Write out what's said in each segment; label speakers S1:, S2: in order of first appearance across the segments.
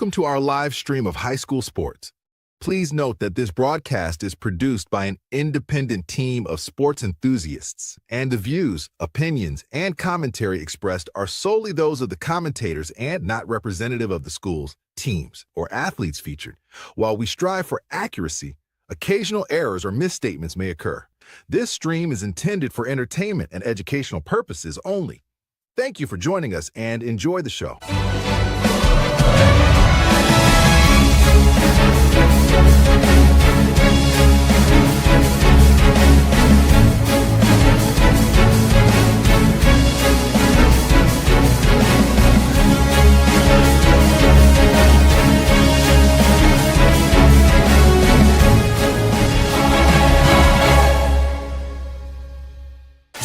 S1: Welcome to our live stream of high school sports. Please note that this broadcast is produced by an independent team of sports enthusiasts, and the views, opinions, and commentary expressed are solely those of the commentators and not representative of the schools, teams, or athletes featured. While we strive for accuracy, occasional errors or misstatements may occur. This stream is intended for entertainment and educational purposes only. Thank you for joining us and enjoy the show.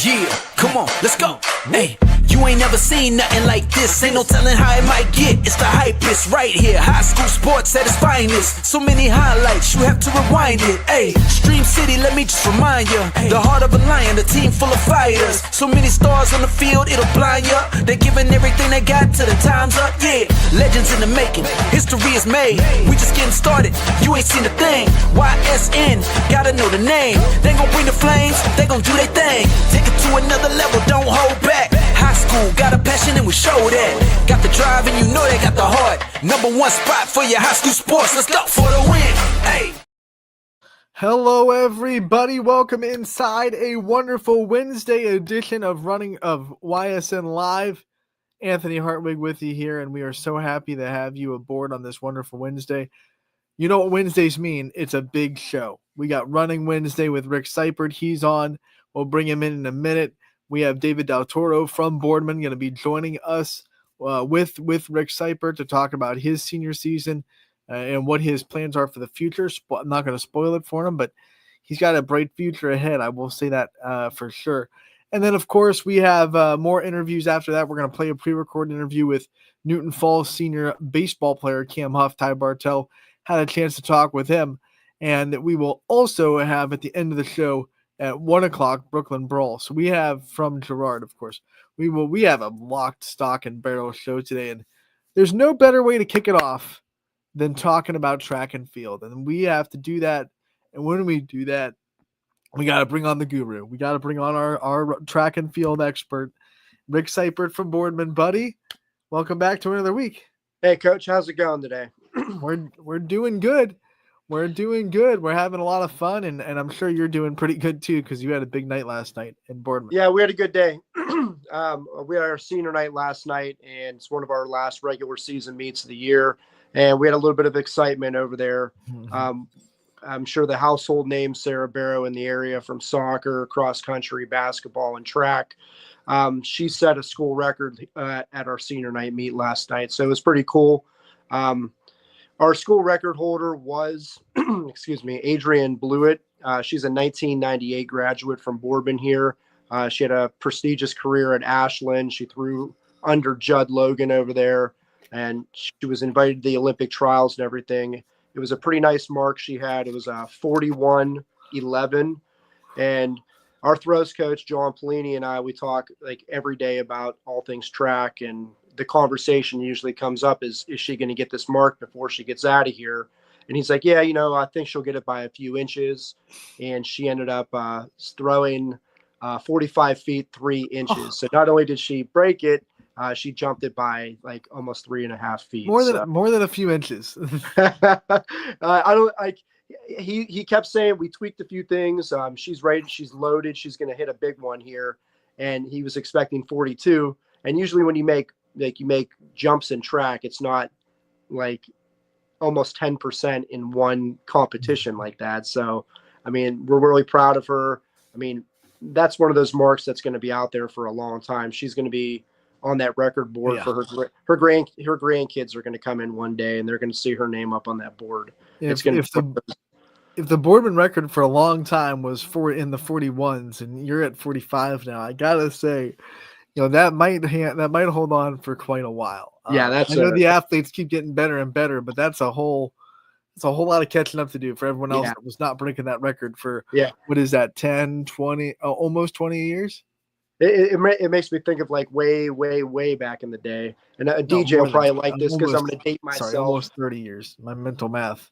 S2: Yeah, come on, let's go. Hey, you ain't never seen nothing like this. Ain't no telling how it might get. It's the hypest right here. High school sports at its finest. So many highlights, you have to rewind it. Hey, Stream City, let me just remind you. The heart of a lion, a team full of fighters. So many stars on the field, it'll blind you. They're giving everything they got till the time's up. Yeah, legends in the making. History is made. We just getting started. You ain't seen a thing. YSN, gotta know the name. They gon' bring the flames. They gon' do their thing. Take it to another level, don't hold back. High school, got a passion and we show that. Got the drive and you know they got the heart. Number one spot for your high school sports. Let's go for the win. Hey.
S3: Hello, everybody. Welcome inside a wonderful Wednesday edition of YSN Live. Anthony Hartwig with you here, and we are so happy to have you aboard on this wonderful Wednesday. You know what Wednesdays mean? It's a big show. We got Running Wednesday with Rick Seipert. He's on. We'll bring him in a minute. We have David Del Toro from Boardman going to be joining us with Rick Seipert to talk about his senior season and what his plans are for the future. I'm not going to spoil it for him, but he's got a bright future ahead. I will say that for sure. And then, of course, we have more interviews after that. We're going to play a pre-recorded interview with Newton Falls senior baseball player Cam Huff. Ty Bartell had a chance to talk with him. And we will also have at the end of the show at 1 o'clock, Brooklyn Brawl. So we have from Girard, of course. We have a locked, stock, and barrel show today. And there's no better way to kick it off than talking about track and field. And we have to do that. And when we do that, we got to bring on the guru. We got to bring on our track and field expert, Rick Seipert from Boardman. Buddy, welcome back to another week.
S4: Hey, Coach. How's it going today?
S3: We're doing good. We're doing good. We're having a lot of fun, and I'm sure you're doing pretty good too because you had a big night last night in Boardman.
S4: Yeah, we had a good day. We had our senior night last night, and it's one of our last regular season meets of the year, and we had a little bit of excitement over there. Mm-hmm. I'm sure the household name Sarah Barrow in the area from soccer, cross country, basketball, and track. She set a school record at our senior night meet last night, so it was pretty cool. Our school record holder was, Adrienne Blewett. She's a 1998 graduate from Boardman here. She had a prestigious career at Ashland. She threw under Judd Logan over there, and she was invited to the Olympic trials and everything. It was a pretty nice mark she had. It was a 41-11. And our throws coach, John Pelini, and I, we talk like every day about all things track, and the conversation usually comes up is she going to get this mark before she gets out of here? And he's like, yeah, I think she'll get it by a few inches. And she ended up throwing 45 feet, 3 inches. So not only did she break it, she jumped it by like almost 3.5 feet.
S3: More than a few inches.
S4: He kept saying we tweaked a few things. She's ready. She's loaded. She's going to hit a big one here. And he was expecting 42. And usually when you make jumps in track, it's not like almost 10% in one competition like that. So, I mean, we're really proud of her. I mean, that's one of those marks that's going to be out there for a long time. She's going to be on that record board for her grandkids are going to come in one day and they're going to see her name up on that board.
S3: If the Boardman record for a long time was in the 41s and you're at 45 now, I gotta say, that might hold on for quite a while.
S4: Yeah,
S3: I know the athletes keep getting better and better, but that's a whole lot of catching up to do for everyone else that was not breaking that record for what is that, 10, 20, almost 20 years?
S4: It makes me think of like way back in the day. And
S3: No,
S4: DJ will
S3: more than
S4: probably like this because I'm
S3: almost.
S4: going to date
S3: Sorry,
S4: myself.
S3: almost 30 years. My mental math.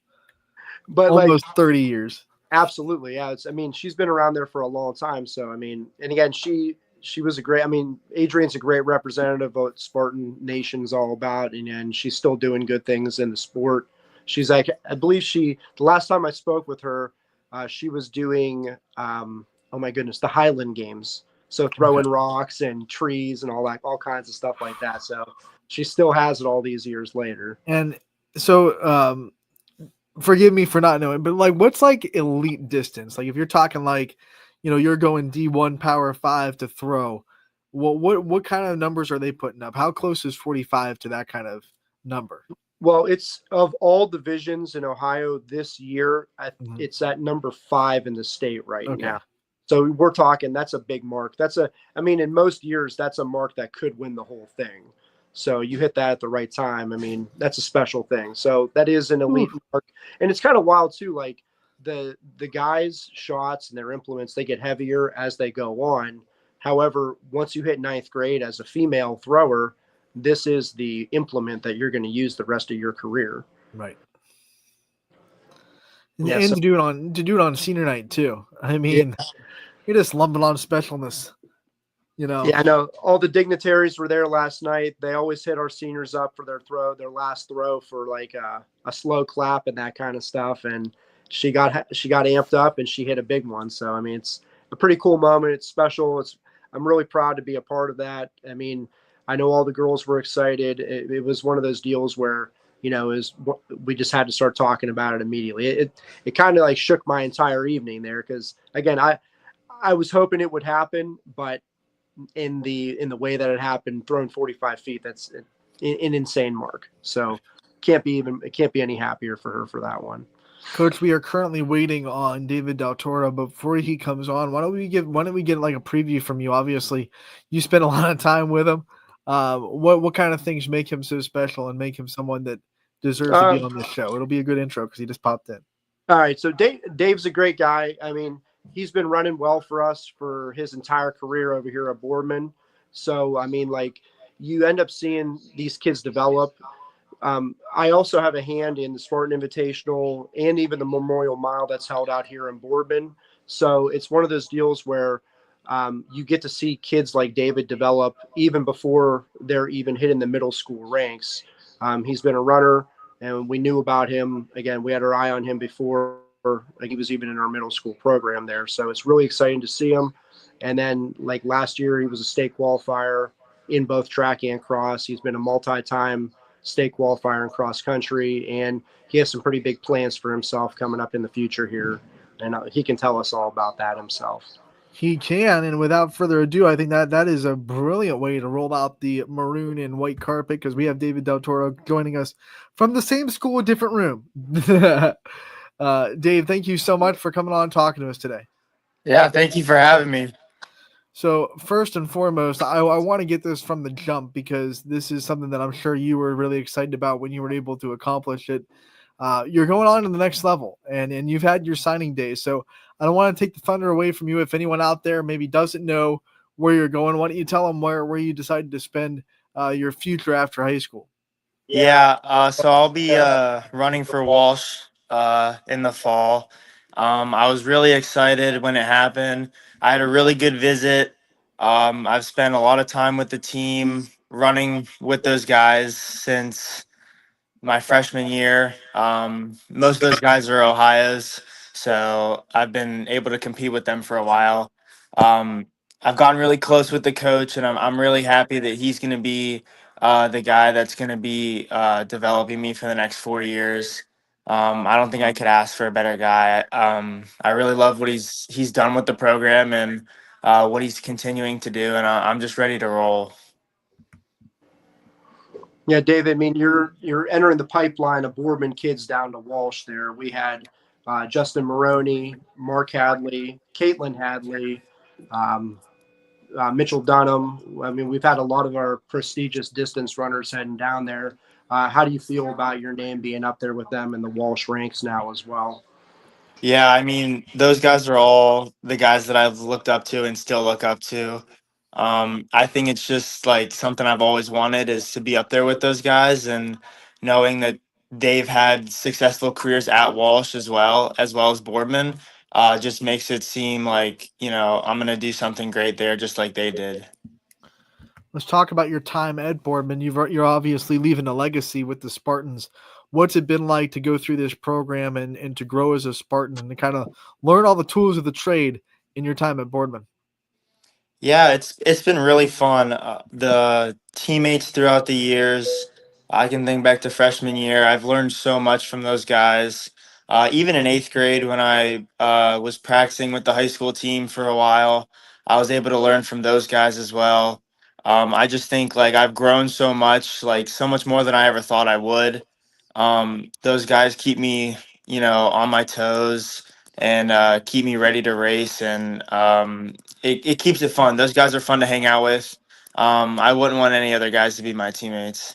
S4: But
S3: Almost 30 years.
S4: Absolutely, yeah. I mean, she's been around there for a long time. So I mean, and again, she was a great. I mean, Adrian's a great representative of what Spartan Nation's all about, and she's still doing good things in the sport. She's like, I believe the last time I spoke with her, she was doing, oh my goodness, the Highland Games. So throwing rocks and trees and all kinds of stuff like that. So she still has it all these years later.
S3: And so, forgive me for not knowing, but like, what's like elite distance? Like, if you're talking like, you're going D1 Power 5 to throw, what kind of numbers are they putting up? How close is 45 to that kind of number?
S4: Well, it's of all divisions in Ohio this year, it's at number 5 in the state right now. So we're talking, that's a big mark. I mean, in most years, that's a mark that could win the whole thing. So you hit that at the right time. I mean, that's a special thing. So that is an elite mark. And it's kind of wild too. Like the guys' shots and their implements, they get heavier as they go on. However, once you hit 9th grade as a female thrower, this is the implement that you're going to use the rest of your career.
S3: Right. And to do it on senior night too. I mean, you're just lumping on specialness.
S4: Yeah, I know all the dignitaries were there last night. They always hit our seniors up for their last throw for like a slow clap and that kind of stuff. And she got amped up and she hit a big one. So, I mean, it's a pretty cool moment. It's special. I'm really proud to be a part of that. I mean, I know all the girls were excited. It was one of those deals where, we just had to start talking about it immediately. It kind of like shook my entire evening there. Cause again, I was hoping it would happen, but in the way that it happened, throwing 45 feet, that's an insane mark. So it can't be any happier for her for that one.
S3: Coach, we are currently waiting on David Del Toro, but before he comes on, why don't we get like a preview from you? Obviously, you spent a lot of time with him. What kind of things make him so special and make him someone that deserves to be on this show? It'll be a good intro because he just popped in.
S4: All right, so Dave's a great guy. I mean, he's been running well for us for his entire career over here at Boardman. So, I mean, like, you end up seeing these kids develop. I also have a hand in the Spartan Invitational and even the Memorial Mile that's held out here in Boardman. So it's one of those deals where you get to see kids like David develop even before they're even hitting the middle school ranks. He's been a runner, and we knew about him. Again, we had our eye on him before. Like, he was even in our middle school program there. So it's really exciting to see him. And then like last year, he was a state qualifier in both track and cross. He's been a multi-time state qualifier in cross country, and he has some pretty big plans for himself coming up in the future here. And he can tell us all about that himself.
S3: He can. And without further ado, I think that is a brilliant way to roll out the maroon and white carpet, because we have David Del Toro joining us from the same school, different room. Dave, thank you so much for coming on and talking to us today.
S5: Yeah, thank you for having me.
S3: So first and foremost, I want to get this from the jump, because this is something that I'm sure you were really excited about when you were able to accomplish it. You're going on to the next level, and you've had your signing day. So I don't want to take the thunder away from you. If anyone out there maybe doesn't know where you're going, why don't you tell them where you decided to spend your future after high school?
S5: Yeah, so I'll be running for Walsh in the fall. I was really excited when it happened. I had a really good visit. I've spent a lot of time with the team, running with those guys since my freshman year. Most of those guys are Ohio's, so I've been able to compete with them for a while. I've gotten really close with the coach, and I'm really happy that he's going to be the guy that's going to be developing me for the next 4 years. I don't think I could ask for a better guy. I really love what he's done with the program and what he's continuing to do, and I'm just ready to roll.
S4: Yeah, David, I mean, you're entering the pipeline of Boardman kids down to Walsh there. We had Justin Maroney, Mark Hadley, Caitlin Hadley, Mitchell Dunham. I mean, we've had a lot of our prestigious distance runners heading down there. How do you feel about your name being up there with them in the Walsh ranks now as well?
S5: Yeah, I mean, those guys are all the guys that I've looked up to and still look up to. I think it's just like something I've always wanted is to be up there with those guys, and knowing that they've had successful careers at Walsh as well as Boardman, just makes it seem like, I'm going to do something great there just like they did.
S3: Let's talk about your time at Boardman. You're obviously leaving a legacy with the Spartans. What's it been like to go through this program and to grow as a Spartan and to kind of learn all the tools of the trade in your time at Boardman?
S5: Yeah, it's been really fun. The teammates throughout the years, I can think back to freshman year. I've learned so much from those guys. Even in eighth grade, when I was practicing with the high school team for a while, I was able to learn from those guys as well. I just think like I've grown so much, like so much more than I ever thought I would. Those guys keep me, on my toes and keep me ready to race, and it keeps it fun. Those guys are fun to hang out with. I wouldn't want any other guys to be my teammates.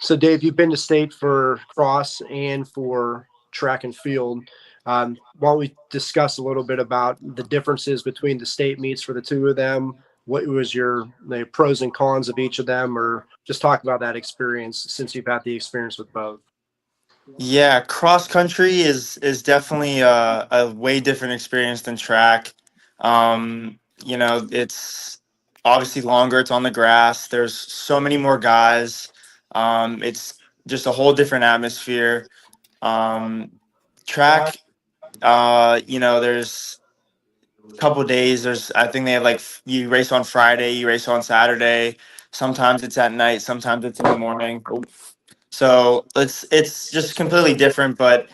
S4: So, Dave, you've been to state for cross and for track and field. Why don't we discuss a little bit about the differences between the state meets for the two of them? What was the pros and cons of each of them, or just talk about that experience since you've had the experience with both?
S5: Yeah, cross country is definitely a way different experience than track. It's obviously longer. It's on the grass. There's so many more guys. It's just a whole different atmosphere. Track, there's a couple days. I think they have like you race on Friday, you race on Saturday. Sometimes it's at night. Sometimes it's in the morning. So it's just completely different, but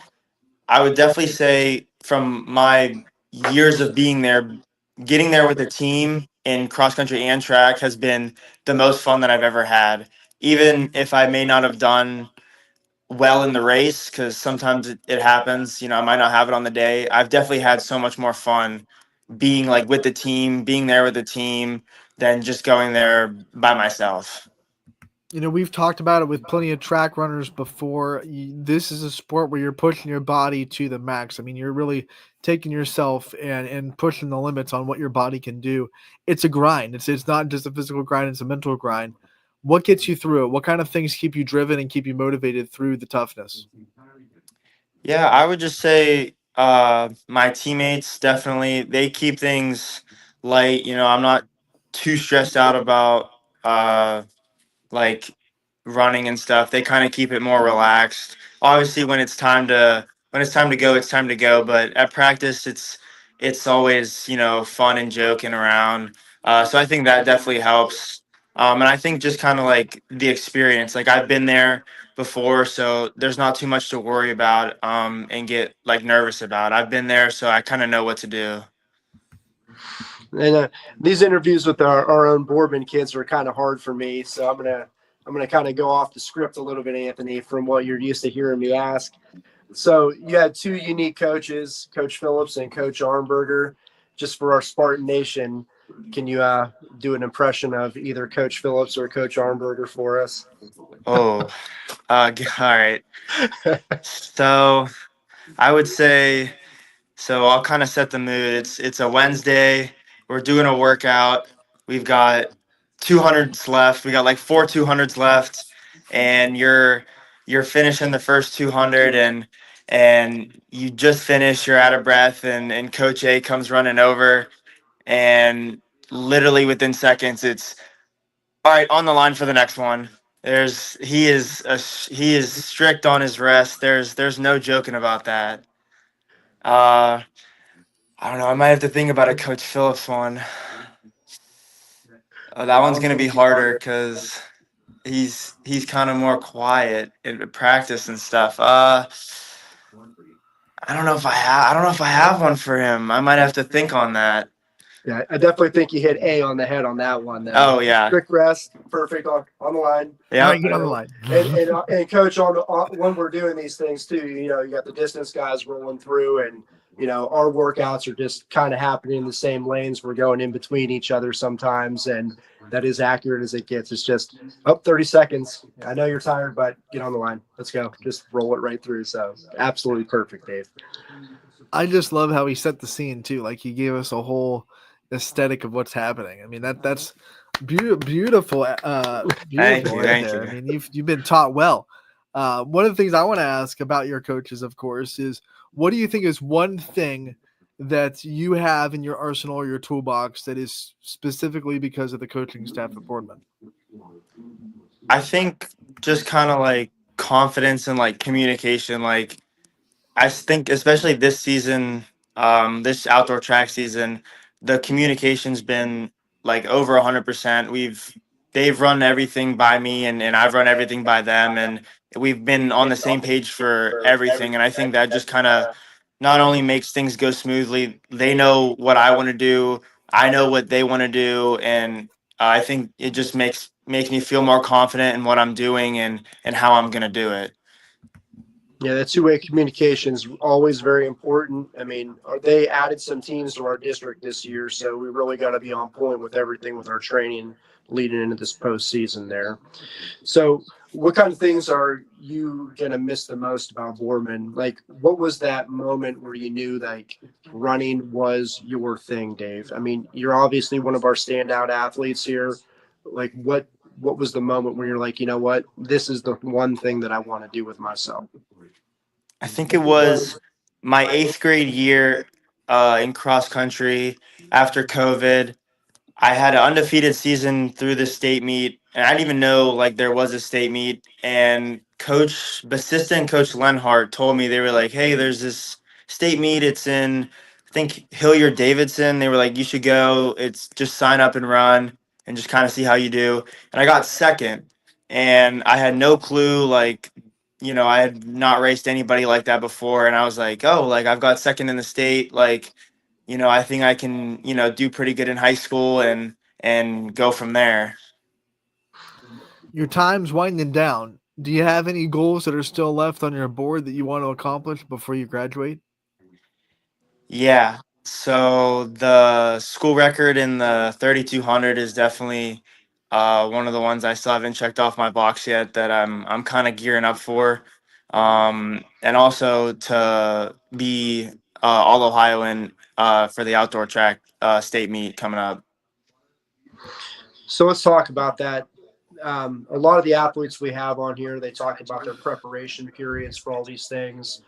S5: I would definitely say from my years of being there, getting there with a team in cross country and track has been the most fun that I've ever had. Even if I may not have done well in the race, because sometimes it happens, I might not have it on the day. I've definitely had so much more fun being like with the team, being there with the team, than just going there by myself.
S3: We've talked about it with plenty of track runners before. This is a sport where you're pushing your body to the max. I mean, you're really taking yourself and pushing the limits on what your body can do. It's a grind. It's not just a physical grind, it's a mental grind. What gets you through it? What kind of things keep you driven and keep you motivated through the toughness?
S5: Yeah, I would just say my teammates definitely, they keep things light. I'm not too stressed out about like running and stuff. They kind of keep it more relaxed. Obviously, when it's time to go, it's time to go. But at practice, it's always fun and joking around. So I think that definitely helps. And I think just kind of like the experience. Like I've been there before, so there's not too much to worry about and get like nervous about. I've been there, so I kind of know what to do.
S4: And these interviews with our own Boardman kids were kind of hard for me, so I'm gonna kind of go off the script a little bit, Anthony, from what you're used to hearing me ask. So you had two unique coaches, Coach Phillips and Coach Arnberger. Just for our Spartan Nation, can you do an impression of either Coach Phillips or Coach Arnberger for us?
S5: Oh, all right. So I would say, so I'll kind of set the mood. It's a Wednesday. We're doing a workout. We've got 200s left. We got like 4 200s left, and you're finishing the first 200, and you just finished. You're out of breath, and Coach A comes running over, and literally within seconds, it's all right, on the line for the next one. He is strict on his rest. There's no joking about that. I don't know. I might have to think about a Coach Phillips one. That one's gonna be harder because he's kind of more quiet in practice and stuff. I don't know if I have one for him. I might have to think on that.
S4: Yeah, I definitely think you hit A on the head on that one. Though.
S5: Oh yeah,
S4: strict rest, perfect on the line.
S5: yeah.
S3: All right, get on the line.
S4: And Coach, when we're doing these things too, you got the distance guys rolling through, and our workouts are just kind of happening in the same lanes. We're going in between each other sometimes, and that is accurate as it gets. It's just 30 seconds. I know you're tired, but get on the line. Let's go. Just roll it right through. So absolutely perfect, Dave.
S3: I just love how he set the scene too. Like he gave us a whole aesthetic of what's happening. I mean, that's beautiful,
S5: Thank
S3: beautiful
S5: you,
S3: right
S5: thank
S3: there. I
S5: you.
S3: mean, you've been taught well. One of the things I want to ask about your coaches, of course, is what do you think is one thing that you have in your arsenal or your toolbox that is specifically because of the coaching staff at Boardman?
S5: I think just kind of like confidence and like communication. Like I think especially this season, this outdoor track season, the communication's been like over 100%. They've run everything by me and I've run everything by them and we've been on the same page for everything. And I think that just kind of not only makes things go smoothly, they know what I want to do, I know what they want to do, and I think it just makes me feel more confident in what I'm doing and how I'm gonna do it.
S4: Yeah, that two-way communication is always very important. I mean, they added some teams to our district this year, so we really got to be on point with everything with our training leading into this postseason there. So, what kind of things are you gonna miss the most about Boardman? Like, what was that moment where you knew like running was your thing, Dave? I mean, you're obviously one of our standout athletes here. Like, what was the moment where you're like, you know what, this is the one thing that I want to do with myself?
S5: I think it was my eighth grade year in cross country after COVID. I had an undefeated season through the state meet, and I didn't even know like there was a state meet. And Coach Basista and Coach Lenhart told me they were like, "Hey, there's this state meet. It's in I think Hilliard Davidson." They were like, "You should go. It's just sign up and run and just kind of see how you do." And I got second, and I had no clue like. I had not raced anybody like that before, and I was like, "Oh, like I've got second in the state. Like, I think I can, do pretty good in high school and go from there."
S3: Your time's winding down. Do you have any goals that are still left on your board that you want to accomplish before you graduate?
S5: Yeah. So the school record in the 3200 is definitely one of the ones I still haven't checked off my box yet that I'm kind of gearing up for. And also to be all Ohioan for the outdoor track state meet coming up.
S4: So let's talk about that. A lot of the athletes we have on here, they talk about their preparation periods for all these things.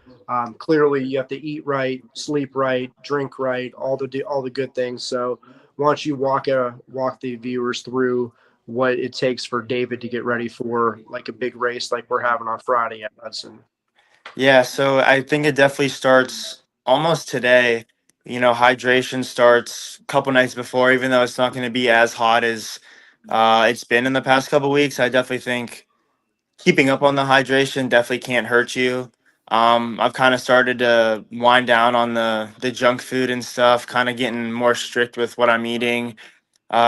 S4: Clearly, you have to eat right, sleep right, drink right, all the good things. So, why don't you walk the viewers through what it takes for David to get ready for like a big race like we're having on Friday at Hudson?
S5: Yeah, so I think it definitely starts almost today. Hydration starts a couple nights before, even though it's not going to be as hot as it's been in the past couple weeks. I definitely think keeping up on the hydration definitely can't hurt you. I've kind of started to wind down on the junk food and stuff, kind of getting more strict with what I'm eating,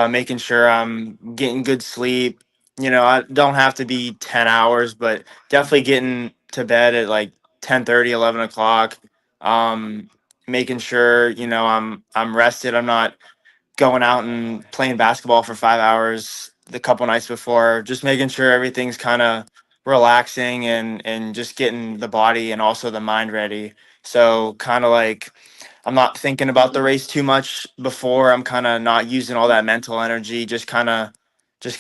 S5: making sure I'm getting good sleep. I don't have to be 10 hours, but definitely getting to bed at like 10:30, 11 o'clock. Um, Making sure, I'm rested. I'm not going out and playing basketball for 5 hours the couple nights before, just making sure everything's kind of relaxing and just getting the body and also the mind ready. So kind of like I'm not thinking about the race too much before. I'm kind of not using all that mental energy, just kind of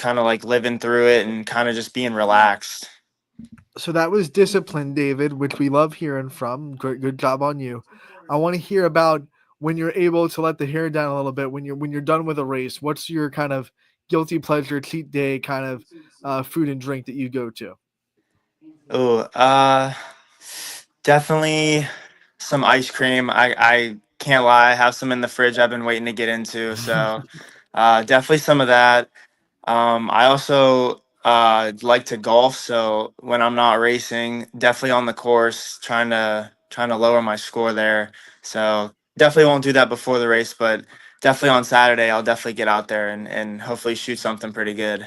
S5: like living through it and kind of just being relaxed.
S3: So that was discipline, David, which we love hearing from. Good job on you. I want to hear about when you're able to let the hair down a little bit. When you're done with a race, what's your kind of guilty pleasure, cheat day kind of food and drink that you go to?
S5: Oh, definitely some ice cream. I can't lie, I have some in the fridge I've been waiting to get into. So definitely some of that. I also like to golf, so when I'm not racing, definitely on the course, trying to lower my score there. So definitely won't do that before the race, but definitely on Saturday I'll definitely get out there and hopefully shoot something pretty good.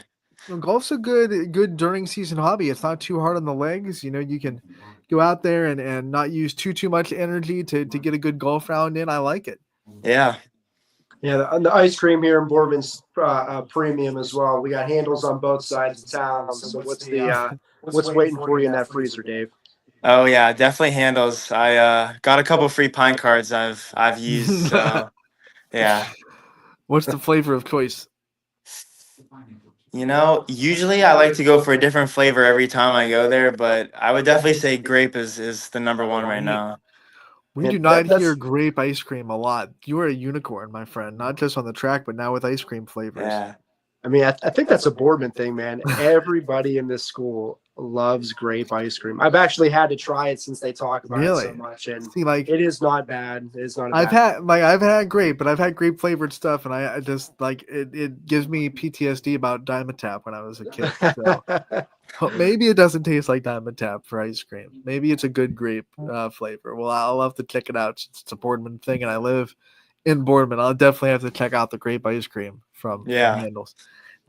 S3: Well, golf's a good during season hobby. It's not too hard on the legs. You can go out there and not use too much energy to get a good golf round in. I like it.
S5: Yeah.
S4: Yeah, the ice cream here in Boardman's premium as well. We got handles on both sides of town. So what's waiting for you in that freezer, Dave?
S5: Oh yeah, definitely handles. I got a couple free pine cards I've used. So yeah.
S3: What's the flavor of choice?
S5: You know, usually I like to go for a different flavor every time I go there, but I would definitely say grape is the number one right now.
S3: We
S4: And
S3: do not
S4: that's
S3: hear grape ice cream a lot. You are a unicorn, my friend, not just on the track, but now with ice cream flavors.
S5: Yeah.
S4: I mean, I think that's a Boardman thing, man. Everybody in this school loves grape ice cream. I've actually had to try it since they talk about it so
S3: Really?
S4: much, and
S3: See, like
S4: it is not bad. It is not a
S3: I've
S4: bad.
S3: had grape, but I've had grape flavored stuff, and I just like it gives me PTSD about Diamond Tap when I was a kid. So maybe it doesn't taste like Diamond Tap for ice cream. Maybe it's a good grape flavor. Well, I'll have to check it out since it's a Boardman thing, and I live in Boardman. I'll definitely have to check out the grape ice cream from
S5: Yeah.
S3: Handles.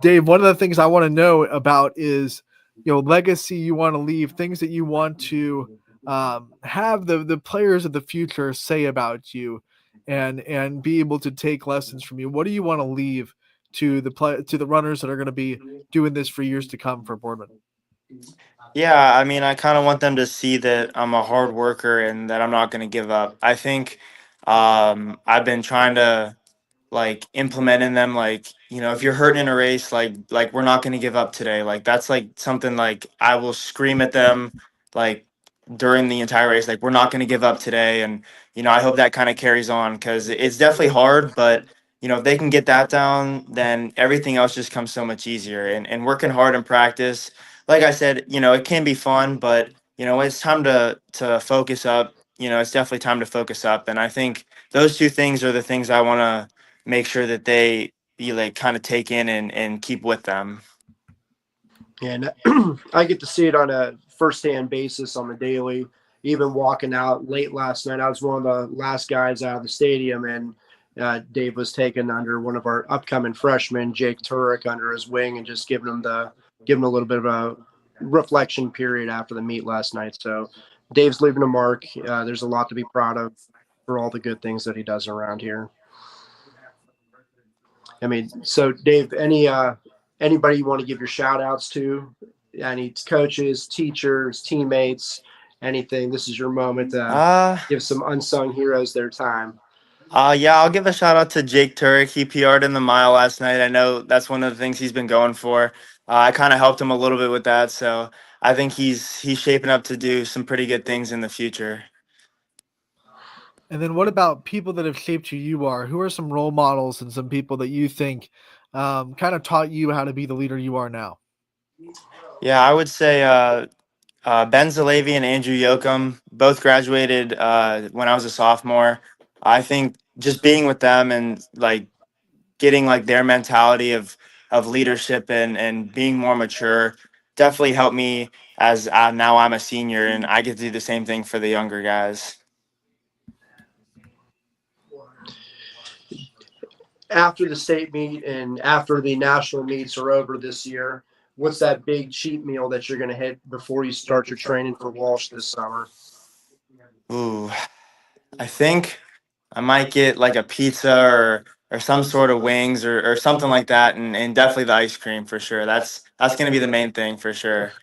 S3: Dave, one of the things I want to know about is, legacy you want to leave, things that you want to have the players of the future say about you, and be able to take lessons from you. What do you want to leave to the runners that are going to be doing this for years to come for Boardman?
S5: Yeah, I mean, I kind of want them to see that I'm a hard worker and that I'm not going to give up. I think I've been trying to like implement in them, like, if you're hurting in a race, like we're not going to give up today. Like that's like something like I will scream at them like during the entire race, like we're not going to give up today. And I hope that kind of carries on, because it's definitely hard, but if they can get that down, then everything else just comes so much easier. And working hard in practice, like I said, it can be fun, but it's time to focus up. It's definitely time to focus up. And I think those two things are the things I want to make sure that they like kind of take in and keep with them.
S4: And I get to see it on a firsthand basis on the daily. Even walking out late last night, I was one of the last guys out of the stadium, and Dave was taken under one of our upcoming freshmen, Jake Turek, under his wing, and just giving him a little bit of a reflection period after the meet last night. So Dave's leaving a mark. There's a lot to be proud of for all the good things that he does around here. I mean, so Dave, anybody you want to give your shout outs to? Any coaches, teachers, teammates, anything? This is your moment to give some unsung heroes their time.
S5: Yeah, I'll give a shout out to Jake Turek. He PR'd in the mile last night. I know that's one of the things he's been going for. I kind of helped him a little bit with that, so I think he's shaping up to do some pretty good things in the future.
S3: And then what about people that have shaped who you are? Who are some role models and some people that you think kind of taught you how to be the leader you are now?
S5: Yeah, I would say Ben Zalavi and Andrew Yoakum both graduated when I was a sophomore. I think just being with them and like getting like their mentality of leadership and being more mature definitely helped me as now I'm a senior and I get to do the same thing for the younger guys.
S4: After the state meet and after the national meets are over this year, what's that big cheat meal that you're going to hit before you start your training for Walsh this summer?
S5: Ooh, I think I might get like a pizza or some sort of wings or something like that, and definitely the ice cream for sure. That's going to be the main thing for sure.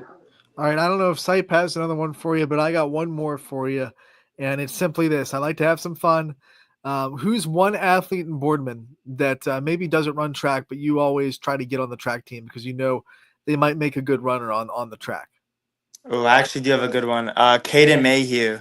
S3: All right, I don't know if Sipe has another one for you, but I got one more for you, and it's simply this. I like to have some fun. Who's one athlete in Boardman that maybe doesn't run track, but you always try to get on the track team because they might make a good runner on the track?
S5: Oh, I actually do have a good one. Caden Mayhew.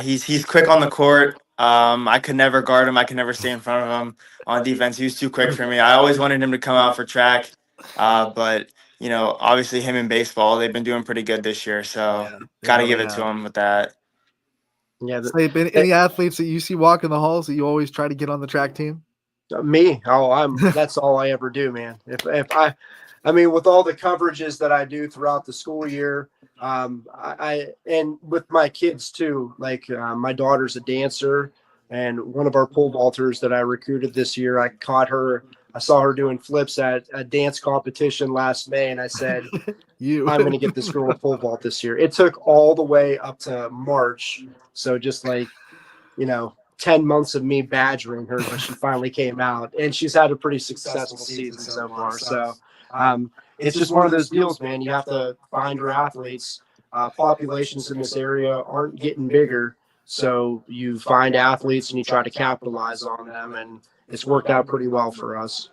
S5: He's quick on the court. I could never guard him. I could never stay in front of him on defense. He was too quick for me. I always wanted him to come out for track, but obviously him in baseball, they've been doing pretty good this year. So got to give it to him with that.
S4: Yeah.
S3: Any athletes that you see walking the halls that you always try to get on the track team?
S4: Me? That's all I ever do, man. If I mean, with all the coverages that I do throughout the school year, I and with my kids too, like my daughter's a dancer, and one of our pole vaulters that I recruited this year, I saw her doing flips at a dance competition last May, and I said, I'm going to get this girl a pole vault this year. It took all the way up to March. So just 10 months of me badgering her, but she finally came out, and she's had a pretty successful season so far. So it's just one of those deals, man. You have to find your athletes. Populations in this area aren't getting bigger. So you find athletes and you try to capitalize on them. it's worked out pretty well for us.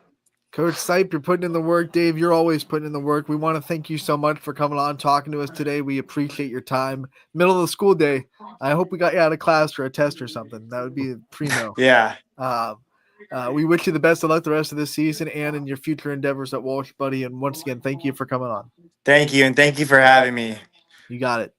S3: Coach Sipe, you're putting in the work. Dave, you're always putting in the work. We want to thank you so much for coming on, talking to us today. We appreciate your time. Middle of the school day. I hope we got you out of class for a test or something. That would be primo.
S5: Yeah.
S3: We wish you the best of luck the rest of this season and in your future endeavors at Walsh, buddy. And once again, thank you for coming on.
S5: Thank you. And thank you for having me.
S3: You got it.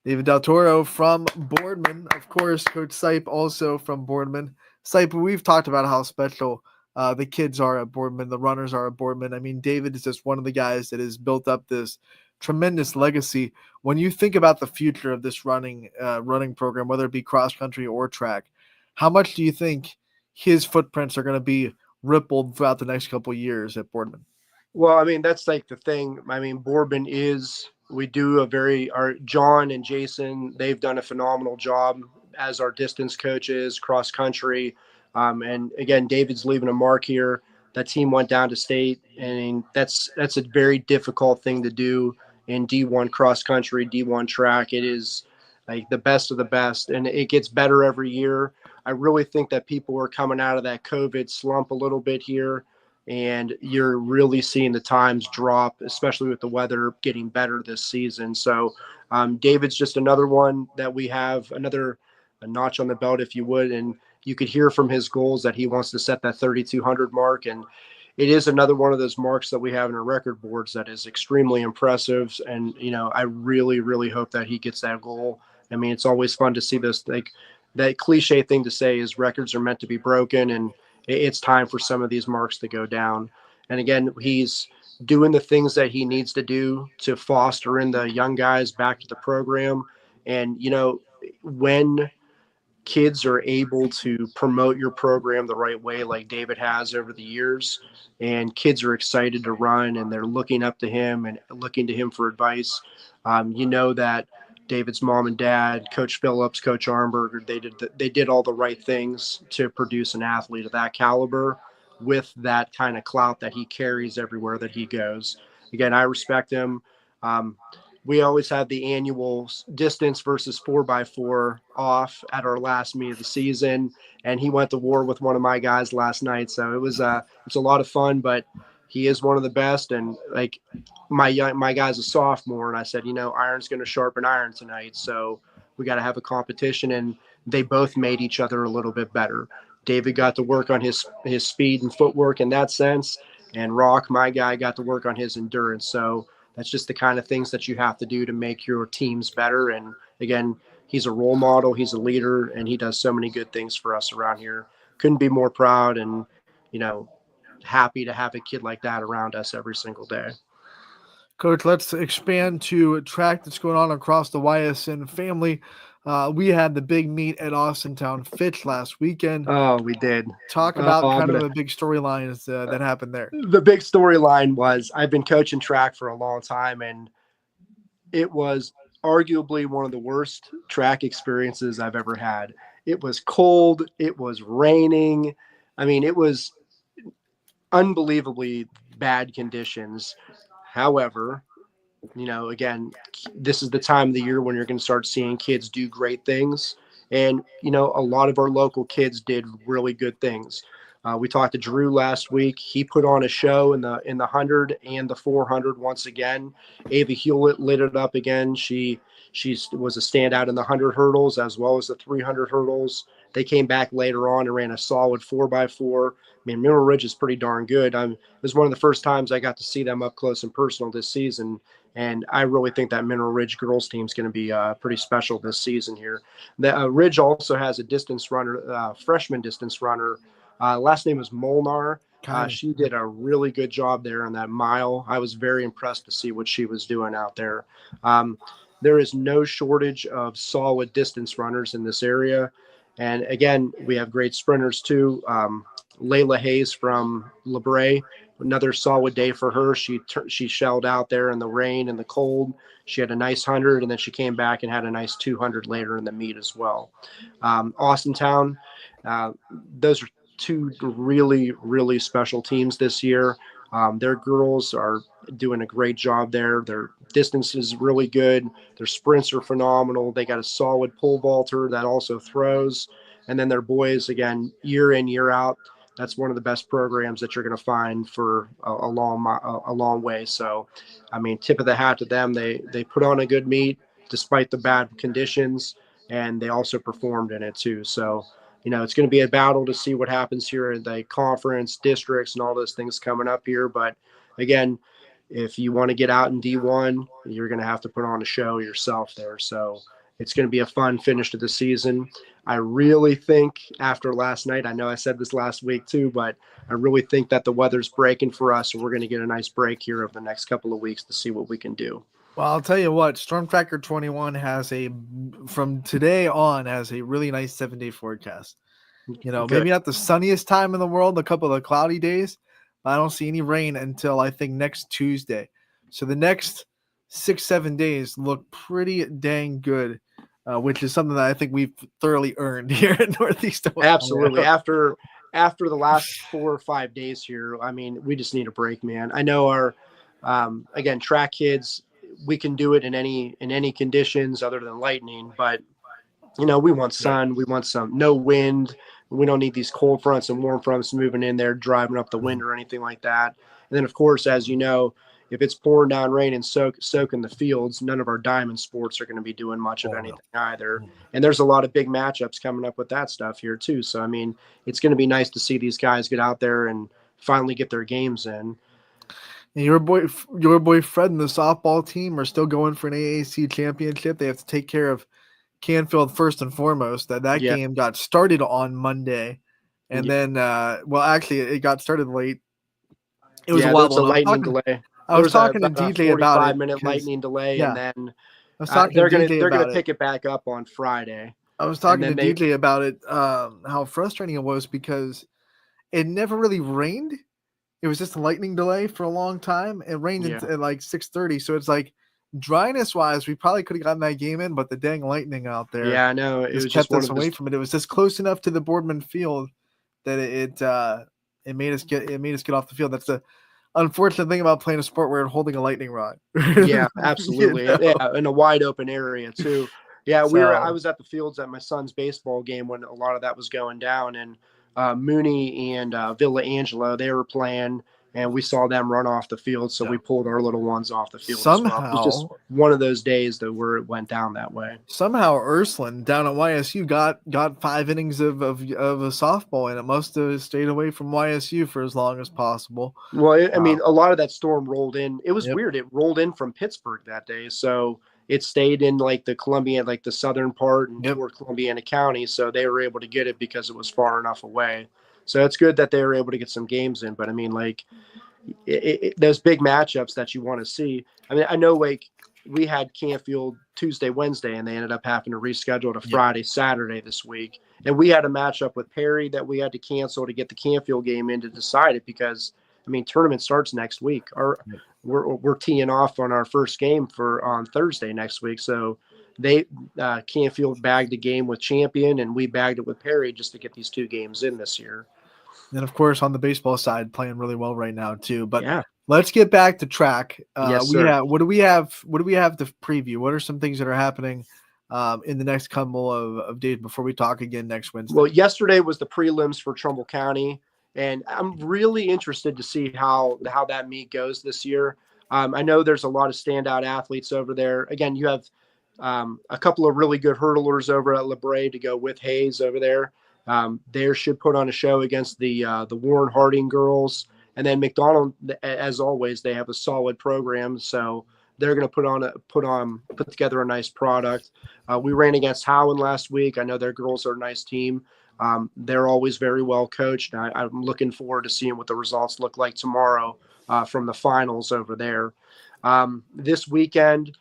S3: David Del Toro from Boardman. Of course, Coach Sipe also from Boardman. Sipe, we've talked about how special the kids are at Boardman, the runners are at Boardman. I mean, David is just one of the guys that has built up this tremendous legacy. When you think about the future of this running program, whether it be cross country or track, how much do you think his footprints are going to be rippled throughout the next couple of years at Boardman?
S4: Well, I mean, that's like the thing. I mean, Boardman we do our John and Jason, they've done a phenomenal job as our distance coaches, cross country. And again, David's leaving a mark here. That team went down to state, and that's a very difficult thing to do in D1 cross country, D1 track. It is like the best of the best, and it gets better every year. I really think that people are coming out of that COVID slump a little bit here, and you're really seeing the times drop, especially with the weather getting better this season. So David's just another one that we have, a notch on the belt, if you would, and you could hear from his goals that he wants to set that 3,200 mark. And it is another one of those marks that we have in our record boards that is extremely impressive. And, I really, really hope that he gets that goal. I mean, it's always fun to see this, like that cliche thing to say is records are meant to be broken, and it's time for some of these marks to go down. And again, he's doing the things that he needs to do to foster in the young guys back to the program. And, when kids are able to promote your program the right way, like David has over the years, and kids are excited to run and they're looking up to him and looking to him for advice, that David's mom and dad, Coach Phillips, Coach Armberger, they did all the right things to produce an athlete of that caliber with that kind of clout that he carries everywhere that he goes. Again, I respect him. We always have the annual distance versus 4x4 off at our last meet of the season, and he went to war with one of my guys last night. So it's a lot of fun, but he is one of the best. And like my guy's a sophomore, and I said, iron's going to sharpen iron tonight, so we got to have a competition. And they both made each other a little bit better. David got to work on his speed and footwork in that sense, and Rock, my guy, got to work on his endurance. So that's just the kind of things that you have to do to make your teams better. And again, he's a role model, he's a leader, and he does so many good things for us around here. Couldn't be more proud and, happy to have a kid like that around us every single day.
S3: Coach, let's expand to track that's going on across the YSN family. We had the big meet at Austintown Fitch last weekend.
S4: Oh, we did.
S3: Talk about kind of a big storyline that happened there.
S4: The big storyline was I've been coaching track for a long time, and it was arguably one of the worst track experiences I've ever had. It was cold. It was raining. I mean, it was unbelievably bad conditions. However, again, this is the time of the year when you're going to start seeing kids do great things. And, a lot of our local kids did really good things. We talked to Drew last week. He put on a show in the 100 and the 400 once again. Ava Hewlett lit it up again. She was a standout in the 100 hurdles as well as the 300 hurdles. They came back later on and ran a solid 4x4. I mean, Mineral Ridge is pretty darn good. It was one of the first times I got to see them up close and personal this season. And I really think that Mineral Ridge girls team is going to be pretty special this season here. The Ridge also has a distance runner, freshman distance runner. Last name is Molnar. She did a really good job there on that mile. I was very impressed to see what she was doing out there. There is no shortage of solid distance runners in this area. And again, we have great sprinters too. Layla Hayes from LeBray, another solid day for her. She shelled out there in the rain and the cold. She had a nice 100, and then she came back and had a nice 200 later in the meet as well. Austintown, those are two really, really special teams this year. Their girls are doing a great job there. Their distance is really good. Their sprints are phenomenal. They got a solid pole vaulter that also throws. And then their boys, again, year in, year out, that's one of the best programs that you're going to find for a long way. So, I mean, tip of the hat to them. They put on a good meet despite the bad conditions, and they also performed in it too. So, it's going to be a battle to see what happens here in the conference, districts, and all those things coming up here. But again, if you want to get out in D1, you're going to have to put on a show yourself there. So it's going to be a fun finish to the season. I really think after last night, I know I said this last week too, but I really think that the weather's breaking for us, and we're going to get a nice break here over the next couple of weeks to see what we can do.
S3: Well, I'll tell you what, Storm Tracker 21 from today on has a really nice 7-day forecast. Maybe not the sunniest time in the world, a couple of cloudy days, but I don't see any rain until I think next Tuesday. So the next 6-7 days look pretty dang good, which is something that I think we've thoroughly earned here in Northeast Ohio.
S4: Absolutely. After the last 4 or 5 days here, I mean, we just need a break, man. I know our, again, track kids, we can do it in any conditions other than lightning, but we want sun, we want no wind. We don't need these cold fronts and warm fronts moving in there, driving up the wind or anything like that. And then, of course, as you know, if it's pouring down rain and soaking the fields, none of our diamond sports are going to be doing much of anything either. And there's a lot of big matchups coming up with that stuff here too. So, I mean, it's going to be nice to see these guys get out there and finally get their games in.
S3: And your boy Fred and the softball team are still going for an AAC championship. They have to take care of Canfield first and foremost. That game got started on Monday, and then actually it got started late. It was a
S4: lightning delay.
S3: I was talking to DJ about it.
S4: 45-minute lightning delay, and then
S3: I was talking
S4: they're gonna pick it back up on Friday.
S3: I was talking to DJ about it, how frustrating it was because it never really rained. It was just a lightning delay for a long time. It rained at like 6:30, so it's like dryness wise, we probably could have gotten that game in, but the dang lightning out there,
S4: yeah, I know, it
S3: kept us away from it. It was just close enough to the Boardman Field that it made us get off the field. That's the unfortunate thing about playing a sport where you're holding a lightning rod.
S4: Yeah, absolutely. Yeah, in a wide open area too. Yeah, I was at the fields at my son's baseball game when a lot of that was going down, and Mooney and Villa Angelo, they were playing, and we saw them run off the field, so we pulled our little ones off the field
S3: somehow.
S4: As well. It was just one of those days where it went down that way.
S3: Somehow Ursuline down at YSU got 5 innings of a softball, and it must have stayed away from YSU for as long as possible.
S4: Well, I mean, a lot of that storm rolled in. It was weird. It rolled in from Pittsburgh that day, so it stayed in like the Columbia, like the southern part and toward Columbiana County, so they were able to get it because it was far enough away. So it's good that they were able to get some games in. But, I mean, like, those big matchups that you want to see. I mean, I know, like, we had Canfield Tuesday, Wednesday, and they ended up having to reschedule to Friday, Saturday this week. And we had a matchup with Perry that we had to cancel to get the Canfield game in to decide it because, I mean, tournament starts next week. We're teeing off on our first game on Thursday next week. So they Canfield bagged the game with Champion, and we bagged it with Perry just to get these 2 games in this year.
S3: And of course, on the baseball side, playing really well right now too. But let's get back to track.
S4: Yes, sir.
S3: What do we have to preview? What are some things that are happening in the next couple of days before we talk again next Wednesday?
S4: Well, yesterday was the prelims for Trumbull County, and I'm really interested to see how that meet goes this year. I know there's a lot of standout athletes over there. Again, you have a couple of really good hurdlers over at LeBray to go with Hayes over there. They should put on a show against the Warren Harding girls, and then McDonald, as always, they have a solid program, so they're going to put together a nice product. We ran against Howen last week. I know their girls are a nice team. They're always very well coached. I'm looking forward to seeing what the results look like tomorrow from the finals over there. This weekend,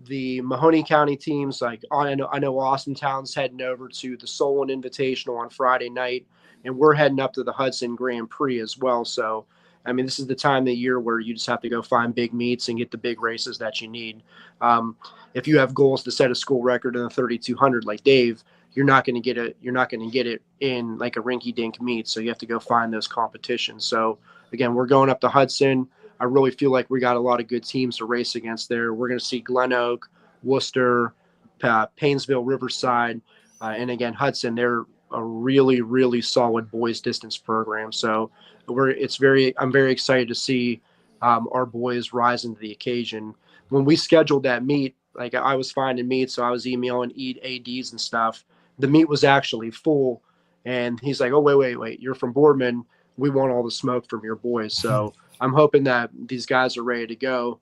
S4: the Mahoney County teams, like I know Austintown's heading over to the Solon Invitational on Friday night, and we're heading up to the Hudson Grand Prix as well. So, I mean, this is the time of the year where you just have to go find big meets and get the big races that you need. If you have goals to set a school record in the 3200 like Dave, you're not going to get it. You're not going to get it in like a rinky-dink meet. So you have to go find those competitions. So again, we're going up to Hudson. I really feel like we got a lot of good teams to race against there. We're going to see Glen Oak, Worcester, Painesville, Riverside, and again Hudson. a really, really solid boys distance program. So I'm very excited to see our boys rising to the occasion. When we scheduled that meet, like I was finding meets, so I was emailing ADs and stuff. The meet was actually full, and he's like, "Oh, wait, you're from Boardman. We want all the smoke from your boys." So I'm hoping that these guys are ready to go.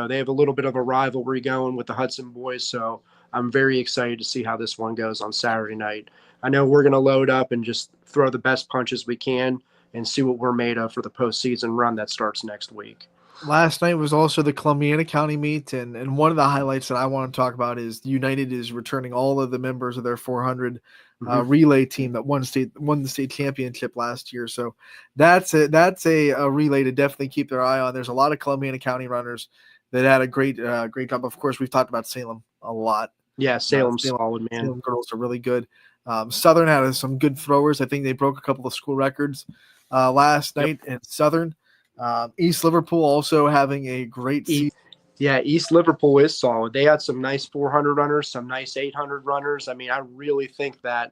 S4: They have a little bit of a rivalry going with the Hudson boys, so I'm very excited to see how this one goes on Saturday night. I know we're going to load up and just throw the best punches we can and see what we're made of for the postseason run that starts next week.
S3: Last night was also the Columbiana County meet, and one of the highlights that I want to talk about is United is returning all of the members of their 400 relay team that won the state championship last year. So that's a relay to definitely keep their eye on. There's a lot of Columbiana County runners that had a great job. Of course, we've talked about Salem a lot.
S4: Yeah, Salem's solid, man.
S3: Salem girls are really good. Southern had some good throwers. I think they broke a couple of school records last night in Southern. East Liverpool also having a great season.
S4: Yeah, East Liverpool is solid. They had some nice 400 runners, some nice 800 runners. I mean, I really think that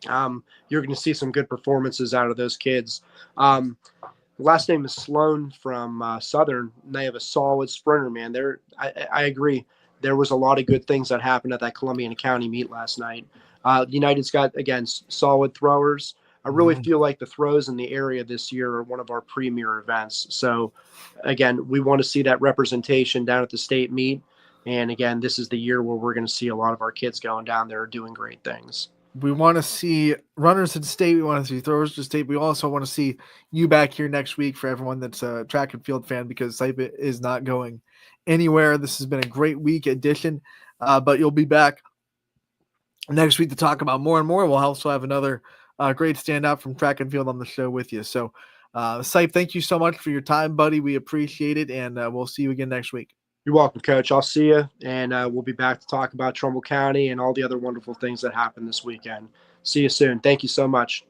S4: you're going to see some good performances out of those kids. Last name is Sloan from Southern. And they have a solid sprinter, man. I agree. There was a lot of good things that happened at that Columbiana County meet last night. United's got, again, solid throwers. I really feel like the throws in the area this year are one of our premier events. So, again, we want to see that representation down at the state meet. And, again, this is the year where we're going to see a lot of our kids going down there doing great things.
S3: We want to see runners at state. We want to see throwers to state. We also want to see you back here next week for everyone that's a track and field fan, because SIPE is not going anywhere. This has been a great week edition, but you'll be back next week to talk about more and more. We'll also have another great standout from track and field on the show with you. So, SIPE, thank you so much for your time, buddy. We appreciate it, and we'll see you again next week.
S4: You're welcome, Coach. I'll see you, and we'll be back to talk about Trumbull County and all the other wonderful things that happened this weekend. See you soon. Thank you so much.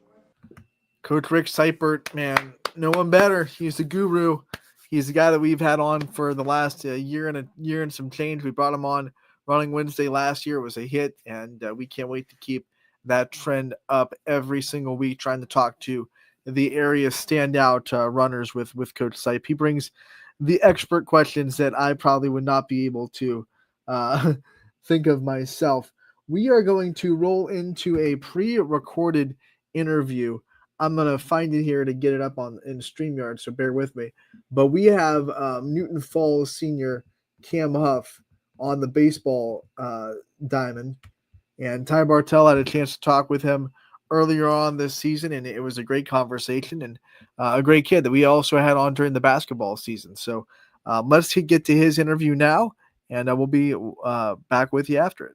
S3: Coach Rick Seipert, man, no one better. He's the guru. He's the guy that we've had on for the last year and some change. We brought him on Running Wednesday last year. It was a hit, and we can't wait to keep that trend up every single week, trying to talk to the area standout runners with Coach Sipe. He brings the expert questions that I probably would not be able to think of myself. We are going to roll into a pre-recorded interview. I'm going to find it here to get it up in StreamYard, so bear with me. But we have Newton Falls senior Cam Huff on the baseball diamond. And Ty Bartell had a chance to talk with him earlier on this season, and it was a great conversation and a great kid that we also had on during the basketball season. So let's get to his interview now, and we'll be back with you after it.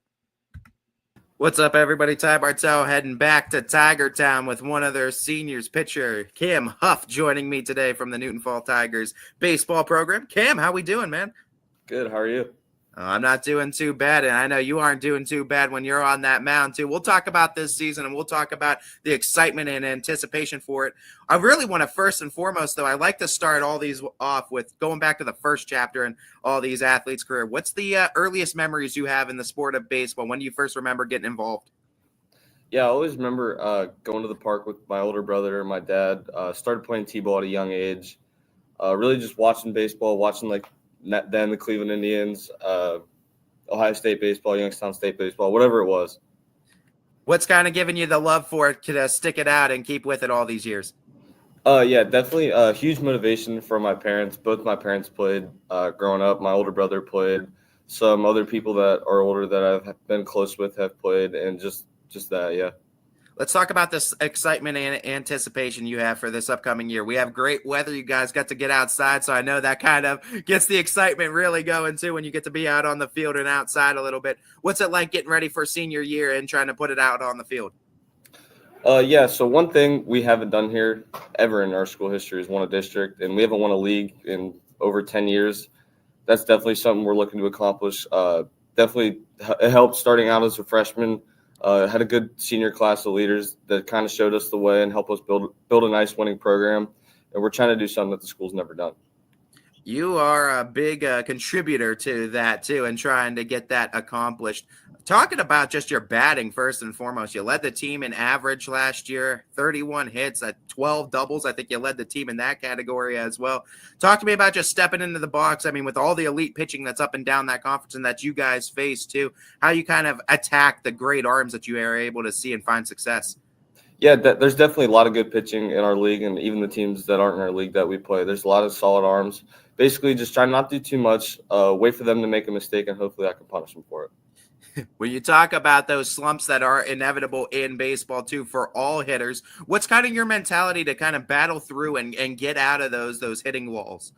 S6: What's up, everybody? Ty Bartell heading back to Tiger Town with one of their seniors, pitcher Cam Huff, joining me today from the Newton Falls Tigers baseball program. Cam, how we doing, man?
S7: Good. How are you?
S6: I'm not doing too bad, and I know you aren't doing too bad when you're on that mound, too. We'll talk about this season, and we'll talk about the excitement and anticipation for it. I really want to, first and foremost, though, I like to start all these off with going back to the first chapter in all these athletes' career. What's the earliest memories you have in the sport of baseball? When do you first remember getting involved?
S7: Yeah, I always remember going to the park with my older brother and my dad. Started playing t-ball at a young age. Really just watching baseball, watching then the Cleveland Indians, Ohio State baseball, Youngstown State baseball, whatever it was.
S6: What's kind of giving you the love for it to stick it out and keep with it all these years?
S7: Yeah, definitely a huge motivation from my parents. Both my parents played growing up. My older brother played. Some other people that are older that I've been close with have played, and just that, yeah.
S6: Let's talk about this excitement and anticipation you have for this upcoming year. We have great weather. You guys got to get outside, so I know that kind of gets the excitement really going, too, when you get to be out on the field and outside a little bit. What's it like getting ready for senior year and trying to put it out on the field?
S7: Yeah, so one thing we haven't done here ever in our school history is won a district, and we haven't won a league in over 10 years. That's definitely something we're looking to accomplish. Definitely it helped starting out as a freshman. Had a good senior class of leaders that kind of showed us the way and helped us build a nice winning program. And we're trying to do something that the school's never done.
S6: You are a big contributor to that, too, and trying to get that accomplished. Talking about just your batting first and foremost, you led the team in average last year, 31 hits at 12 doubles. I think you led the team in that category as well. Talk to me about just stepping into the box. I mean, with all the elite pitching that's up and down that conference and that you guys face too, how you kind of attack the great arms that you are able to see and find success.
S7: Yeah, there's definitely a lot of good pitching in our league, and even the teams that aren't in our league that we play. There's a lot of solid arms. Basically, just try not to do too much, wait for them to make a mistake, and hopefully I can punish them for it.
S6: When you talk about those slumps that are inevitable in baseball too for all hitters, what's kind of your mentality to kind of battle through and get out of those hitting walls?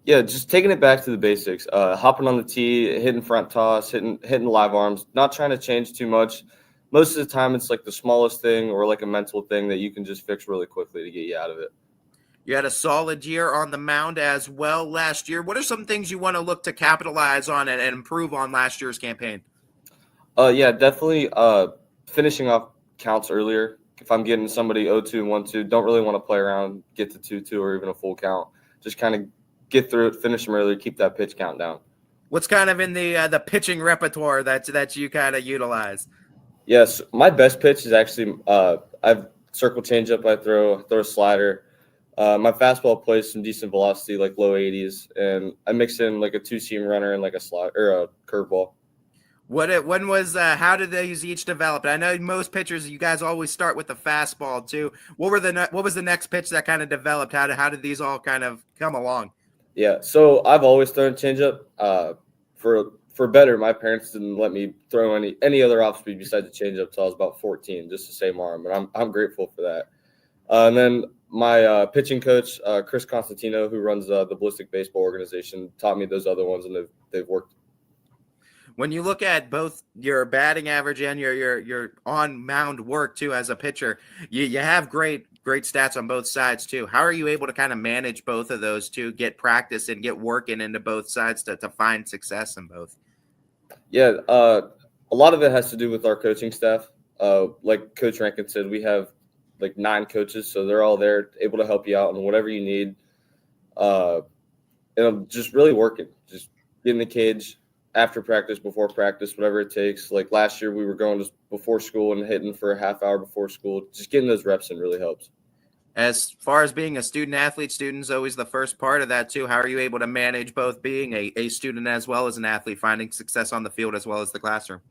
S7: Yeah, just taking it back to the basics. Hopping on the tee, hitting front toss, hitting live arms, not trying to change too much. Most of the time it's like the smallest thing or like a mental thing that you can just fix really quickly to get you out of it.
S6: You had a solid year on the mound as well last year. What are some things you want to look to capitalize on and improve on last year's campaign?
S7: Yeah, definitely finishing off counts earlier. If I'm getting somebody 0-2 and 1-2, don't really want to play around, get to 2-2 or even a full count. Just kind of get through it, finish them earlier, keep that pitch count down.
S6: What's kind of in the pitching repertoire that you kind of utilize?
S7: Yes, my best pitch is actually I've circle changeup. I throw a slider. My fastball plays some decent velocity, like low 80s, and I mix in like a two-seam runner and like a slide or a curveball.
S6: How did these each develop? I know most pitchers, you guys always start with the fastball too. What was the next pitch that kind of developed? How did these all kind of come along?
S7: Yeah, so I've always thrown changeup. For better, my parents didn't let me throw any other off speed besides the changeup till I was about 14, just the same arm, and I'm grateful for that. And then my pitching coach, Chris Constantino, who runs the Ballistic Baseball organization, taught me those other ones, and they've worked.
S6: When you look at both your batting average and your on mound work too as a pitcher, you have great stats on both sides too. How are you able to kind of manage both of those two, get practice and get working into both sides to find success in both?
S7: Yeah, a lot of it has to do with our coaching staff. Like Coach Rankin said, we have like 9 coaches, so they're all there able to help you out and whatever you need. And I'm just really working, just get in the cage after practice, before practice, whatever it takes. Like last year, we were going just before school and hitting for a half hour before school. Just getting those reps in really helps.
S6: As far as being a student's always the first part of that too. How are you able to manage both being a student as well as an athlete, finding success on the field as well as the classroom?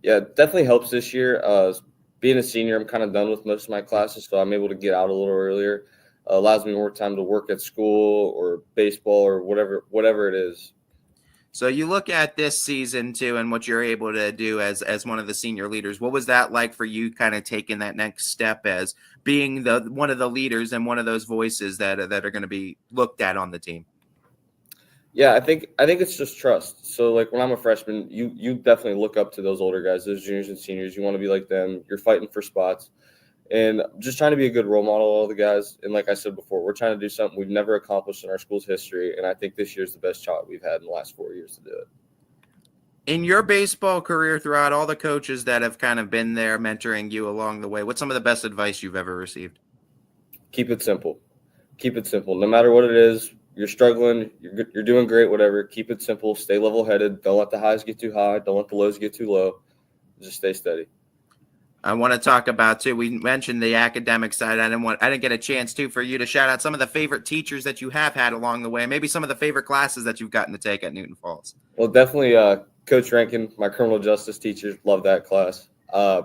S7: Yeah, it definitely helps this year. Being a senior, I'm kind of done with most of my classes, so I'm able to get out a little earlier. Allows me more time to work at school or baseball or whatever it is.
S6: So you look at this season too and what you're able to do as one of the senior leaders. What was that like for you kind of taking that next step as being one of the leaders and one of those voices that are going to be looked at on the team?
S7: Yeah, I think it's just trust. So like when I'm a freshman, you definitely look up to those older guys, those juniors and seniors. You want to be like them. You're fighting for spots. And just trying to be a good role model of all the guys. And like I said before, we're trying to do something we've never accomplished in our school's history. And I think this year's the best shot we've had in the last 4 years to do it.
S6: In your baseball career, throughout all the coaches that have kind of been there mentoring you along the way, what's some of the best advice you've ever received?
S7: Keep it simple. Keep it simple. No matter what it is, you're struggling, you're doing great, whatever. Keep it simple. Stay level-headed. Don't let the highs get too high. Don't let the lows get too low. Just stay steady.
S6: I want to talk about too. We mentioned the academic side. I didn't get a chance for you to shout out some of the favorite teachers that you have had along the way. Maybe some of the favorite classes that you've gotten to take at Newton Falls.
S7: Well, definitely Coach Rankin, my criminal justice teacher, loved that class.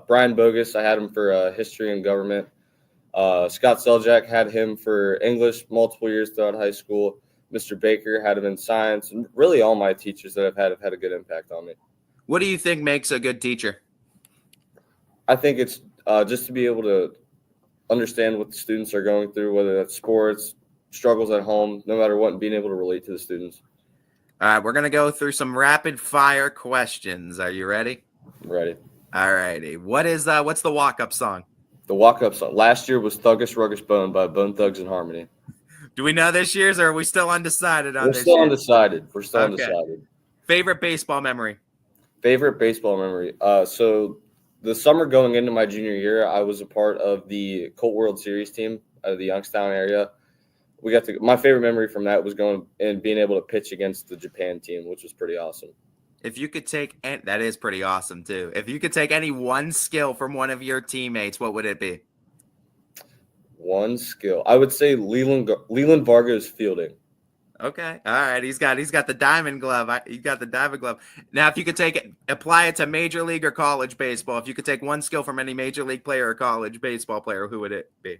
S7: Brian Bogus, I had him for history and government. Scott Seljak, had him for English multiple years throughout high school. Mr. Baker, had him in science. And really all my teachers that I've had have had a good impact on me.
S6: What do you think makes a good teacher?
S7: I think it's just to be able to understand what the students are going through, whether that's sports, struggles at home, no matter what, and being able to relate to the students.
S6: All right, we're going to go through some rapid fire questions. Are you ready?
S7: I'm ready.
S6: All righty. What's the walk-up song?
S7: The walk-up song last year was Thuggish Ruggish Bone by Bone Thugs and Harmony.
S6: Do we know this year's, or are we still undecided on this?
S7: We're still undecided. We're still undecided.
S6: Favorite baseball memory?
S7: So the summer going into my junior year, I was a part of the Colt World Series team out of the Youngstown area. My favorite memory from that was going and being able to pitch against the Japan team, which was pretty awesome.
S6: If you could take, and that is pretty awesome too. If you could take any one skill from one of your teammates, what would it be?
S7: One skill. I would say Leland Vargas fielding.
S6: Okay. All right. He's got the diamond glove. He's got the diamond glove. Now, if you could apply it to Major League or college baseball, if you could take one skill from any Major League player or college baseball player, who would it be?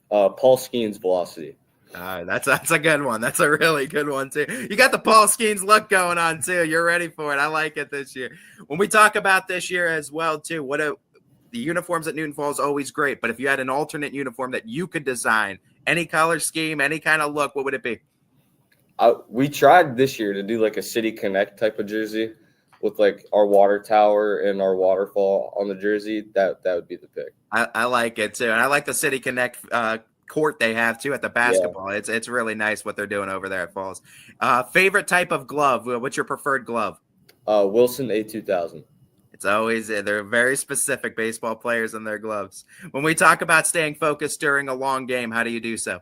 S7: Paul Skeens velocity.
S6: All right. That's a good one. That's a really good one too. You got the Paul Skeens look going on too. You're ready for it. I like it this year. When we talk about this year as well too, the uniforms at Newton Falls always great, but if you had an alternate uniform that you could design, any color scheme, any kind of look, what would it be?
S7: We tried this year to do like a City Connect type of jersey with like our water tower and our waterfall on the jersey. That would be the pick.
S6: I like it too, and I like the City Connect court they have too at the basketball. Yeah. It's really nice what they're doing over there at Falls. Favorite type of glove? What's your preferred glove?
S7: Wilson A2000.
S6: It's always they're very specific baseball players in their gloves. When we talk about staying focused during a long game, how do you do so?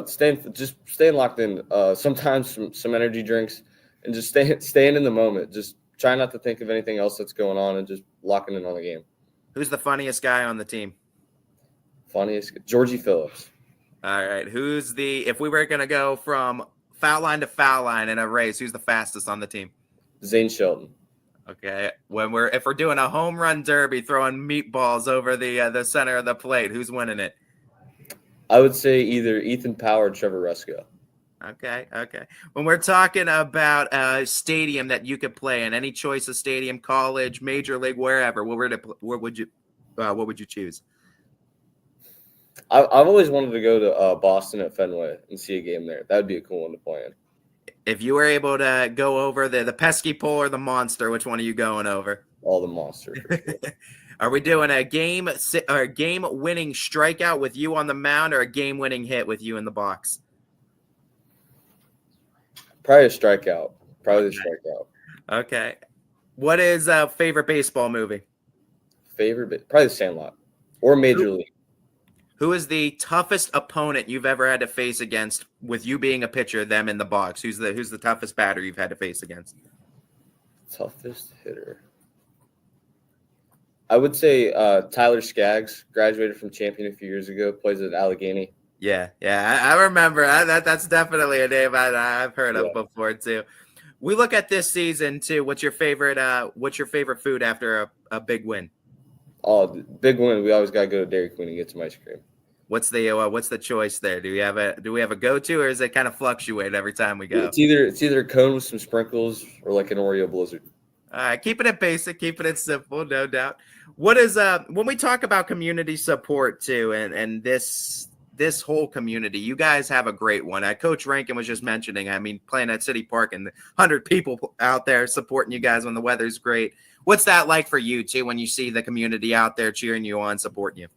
S7: Staying locked in. Sometimes some energy drinks, and just staying in the moment. Just try not to think of anything else that's going on, and just locking in on the game.
S6: Who's the funniest guy on the team?
S7: Funniest, Georgie Phillips.
S6: All right. If we were going to go from foul line to foul line in a race, who's the fastest on the team?
S7: Zane Shelton.
S6: Okay. If we're doing a home run derby, throwing meatballs over the center of the plate, who's winning it?
S7: I would say either Ethan Power or Trevor Rusco.
S6: Okay. When we're talking about a stadium that you could play in, any choice of stadium, college, major league, wherever, where would you choose?
S7: I've always wanted to go to Boston at Fenway and see a game there. That would be a cool one to play in.
S6: If you were able to go over the pesky pole or the monster, which one are you going over?
S7: All the monsters.
S6: Are we doing a game-winning strikeout with you on the mound or a game-winning hit with you in the box?
S7: Probably a strikeout. Okay.
S6: What is a favorite baseball movie?
S7: Probably The Sandlot or Major League.
S6: Who is the toughest opponent you've ever had to face against with you being a pitcher, them in the box? Who's the toughest batter you've had to face against?
S7: Toughest hitter. I would say Tyler Skaggs, graduated from Champion a few years ago, plays at Allegheny.
S6: Yeah, I remember. That's definitely a name I've heard of before too. We look at this season too. What's your favorite food after a big win?
S7: Oh, big win! We always gotta go to Dairy Queen and get some ice cream.
S6: What's the choice there? Do we have a go-to, or is it kind of fluctuate every time we go?
S7: It's either a cone with some sprinkles or like an Oreo Blizzard.
S6: All right, keeping it basic, keeping it simple, no doubt. What is when we talk about community support too, and this whole community, you guys have a great one. Coach Rankin was just mentioning, I mean, playing at City Park and 100 people out there supporting you guys when the weather's great. What's that like for you too, when you see the community out there cheering you on, supporting you?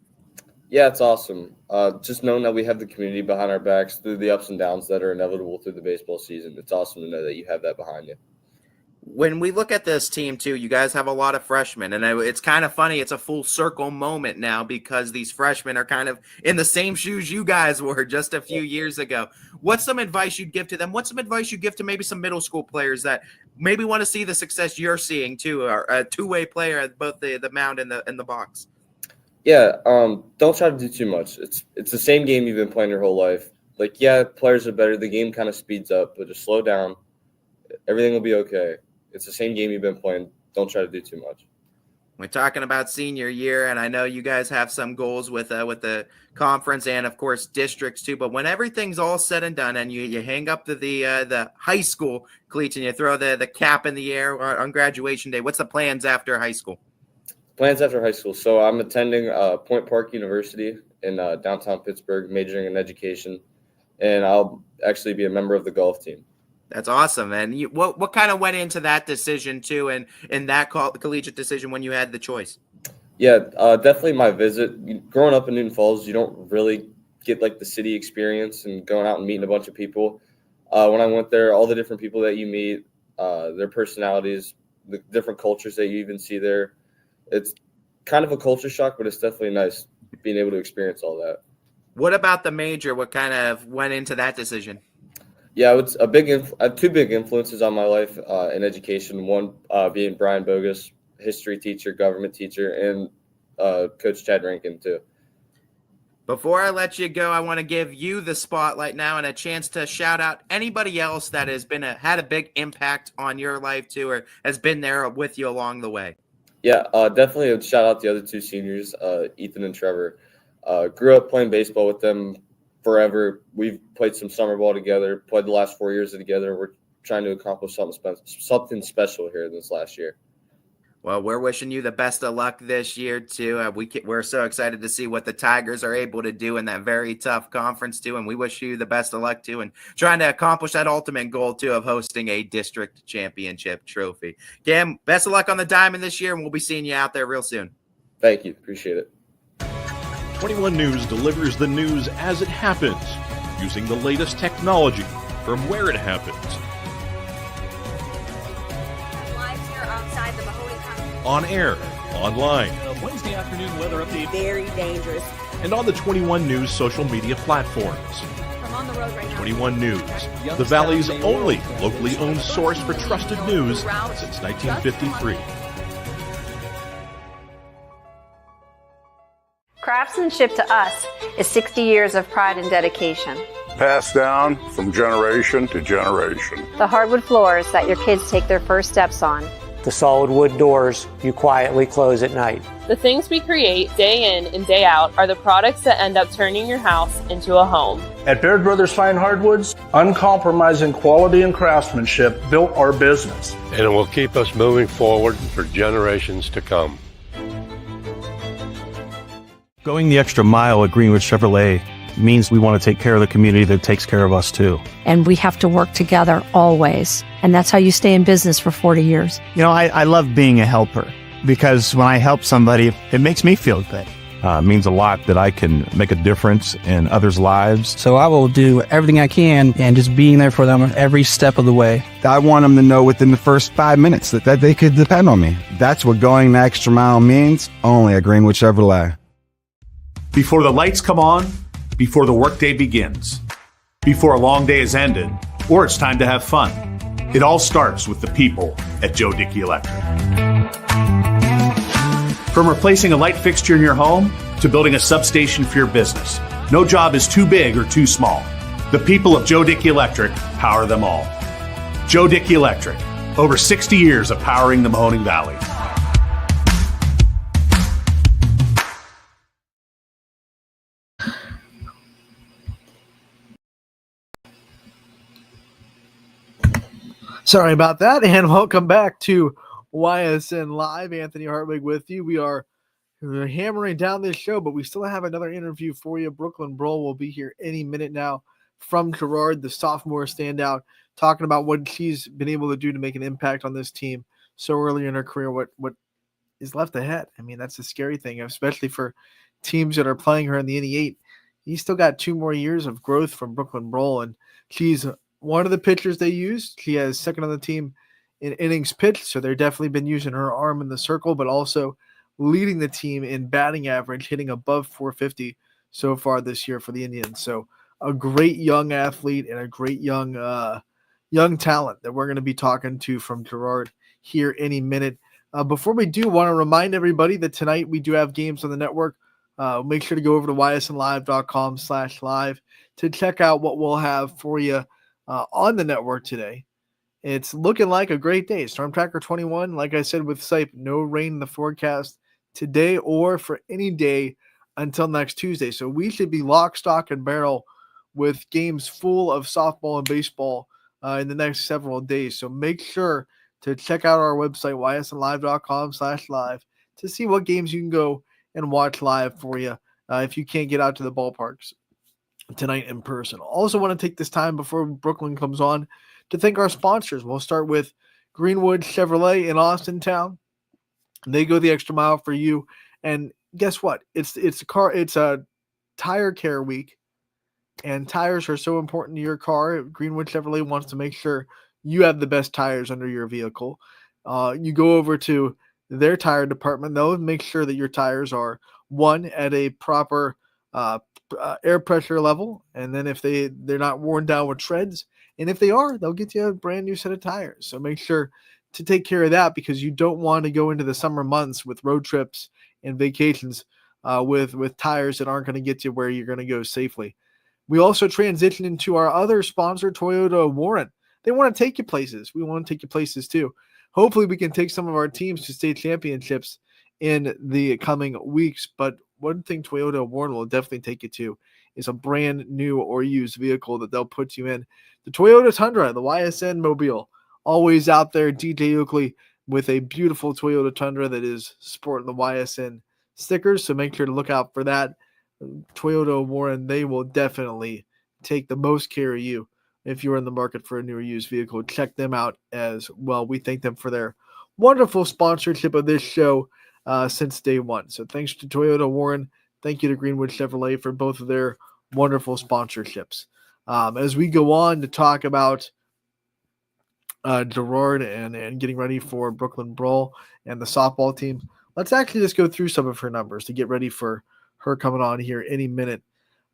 S7: Yeah, it's awesome. Just knowing that we have the community behind our backs through the ups and downs that are inevitable through the baseball season. It's awesome to know that you have that behind you.
S6: When we look at this team too, you guys have a lot of freshmen, and it's kind of funny. It's a full circle moment now because these freshmen are kind of in the same shoes you guys were just a few years ago. What's some advice you'd give to them? What's some advice you'd give to maybe some middle school players that maybe want to see the success you're seeing too, or a two-way player at both the mound and the box?
S7: Yeah, don't try to do too much. It's the same game you've been playing your whole life. Like, yeah, players are better. The game kind of speeds up, but just slow down. Everything will be okay. It's the same game you've been playing. Don't try to do too much.
S6: We're talking about senior year, and I know you guys have some goals with the conference and, of course, districts too. But when everything's all said and done, and you hang up to the high school cleats and you throw the cap in the air on graduation day, what's the plans after high school?
S7: Plans after high school. So I'm attending Point Park University in downtown Pittsburgh, majoring in education, and I'll actually be a member of the golf team.
S6: That's awesome. And what kind of went into that decision too, and in that collegiate decision when you had the choice?
S7: Yeah, definitely my visit. Growing up in Newton Falls, you don't really get like the city experience and going out and meeting a bunch of people. When I went there, all the different people that you meet, their personalities, the different cultures that you even see there. It's kind of a culture shock, but it's definitely nice being able to experience all that.
S6: What about the major? What kind of went into that decision?
S7: Yeah, it's I have two big influences on my life in education. One being Brian Bogus, history teacher, government teacher, and Coach Chad Rankin too.
S6: Before I let you go, I want to give you the spotlight now and a chance to shout out anybody else that has had a big impact on your life too, or has been there with you along the way.
S7: Yeah, definitely a shout out the other two seniors, Ethan and Trevor. Grew up playing baseball with them forever. We've played some summer ball together, played the last 4 years together. We're trying to accomplish something special here this last year.
S6: Well, we're wishing you the best of luck this year, too. We're so excited to see what the Tigers are able to do in that very tough conference, too. And we wish you the best of luck, too, and trying to accomplish that ultimate goal, too, of hosting a district championship trophy. Cam, best of luck on the diamond this year, and we'll be seeing you out there real soon.
S7: Thank you. Appreciate it.
S8: 21 News delivers the news as it happens, using the latest technology from where it happens.
S9: Live here outside the Mahoney County.
S8: On air, online,
S10: Wednesday afternoon weather update.
S9: Very dangerous.
S8: and on the 21 News social media platforms.
S9: I'm on the road right now.
S8: 21 News, the Valley's only locally owned source for trusted news since 1953.
S11: Craftsmanship to us is 60 years of pride and dedication.
S12: Passed down from generation to generation.
S11: The hardwood floors that your kids take their first steps on.
S13: The solid wood doors you quietly close at night.
S14: The things we create day in and day out are the products that end up turning your house into a home.
S10: At Baird Brothers Fine Hardwoods, uncompromising quality and craftsmanship built our business.
S15: And it will keep us moving forward for generations to come.
S16: Going the extra mile at Greenwood Chevrolet means we want to take care of the community that takes care of us too.
S17: And we have to work together always. And that's how you stay in business for 40 years.
S18: You know, I love being a helper because when I help somebody, it makes me feel good.
S16: It means a lot that I can make a difference in others' lives.
S19: So I will do everything I can and just being there for them every step of the way.
S20: I want them to know within the first 5 minutes that they could depend on me. That's what going the extra mile means, only at Greenwood Chevrolet.
S21: Before the lights come on, before the workday begins, before a long day is ended, or it's time to have fun. It all starts with the people at Joe Dickey Electric. From replacing a light fixture in your home to building a substation for your business, no job is too big or too small. The people of Joe Dickey Electric power them all. Joe Dickey Electric, over 60 years of powering the Mahoning Valley.
S3: Sorry about that, and welcome back to YSN Live. Anthony Hartwig with you. We're hammering down this show, but we still have another interview for you. Brooklyn Brohl will be here any minute now from Girard, the sophomore standout, talking about what she's been able to do to make an impact on this team so early in her career, what is left ahead. I mean, that's the scary thing, especially for teams that are playing her in the NE8. You still got 2 more years of growth from Brooklyn Brohl, and she's one of the pitchers they used. She has second on the team in innings pitched, so they've definitely been using her arm in the circle, but also leading the team in batting average, hitting above 450 so far this year for the Indians. So a great young athlete and a great young talent that we're going to be talking to from Girard here any minute. Before we do, want to remind everybody that tonight we do have games on the network. Make sure to go over to ysnlive.com/live to check out what we'll have for you on the network today. It's looking like a great day. Storm Tracker 21, like I said with SIPE, no rain in the forecast today or for any day until next Tuesday. So we should be lock, stock, and barrel with games full of softball and baseball in the next several days. So make sure to check out our website, ysnlive.com/live, to see what games you can go and watch live for you if you can't get out to the ballparks tonight in person. Also want to take this time before Brooklyn comes on to thank our sponsors. We'll start with Greenwood Chevrolet in Austintown. They go the extra mile for you. And guess what? It's a tire care week, and tires are so important to your car. Greenwood Chevrolet wants to make sure you have the best tires under your vehicle. You go over to their tire department. They'll make sure that your tires are at a proper air pressure level, and then if they're not worn down with treads, And if they are, they'll get you a brand new set of tires. So make sure to take care of that, because you don't want to go into the summer months with road trips and vacations with tires that aren't going to get you where you're going to go safely. We also transition into our other sponsor, Toyota Warren. They want to take you places. We want to take you places too. Hopefully we can take some of our teams to state championships in the coming weeks. But one thing Toyota Warren will definitely take you to is a brand new or used vehicle that they'll put you in. The Toyota Tundra, the YSN Mobile, always out there. DJ Oakley with a beautiful Toyota Tundra that is sporting the YSN stickers. So make sure to look out for that. Toyota Warren, they will definitely take the most care of you if you're in the market for a new or used vehicle. Check them out as well. We thank them for their wonderful sponsorship of this show since day one. So thanks to Toyota Warren. Thank you to Greenwood Chevrolet for both of their wonderful sponsorships. As we go on to talk about Girard and getting ready for Brooklyn Brawl and the softball team, let's actually just go through some of her numbers to get ready for her coming on here any minute.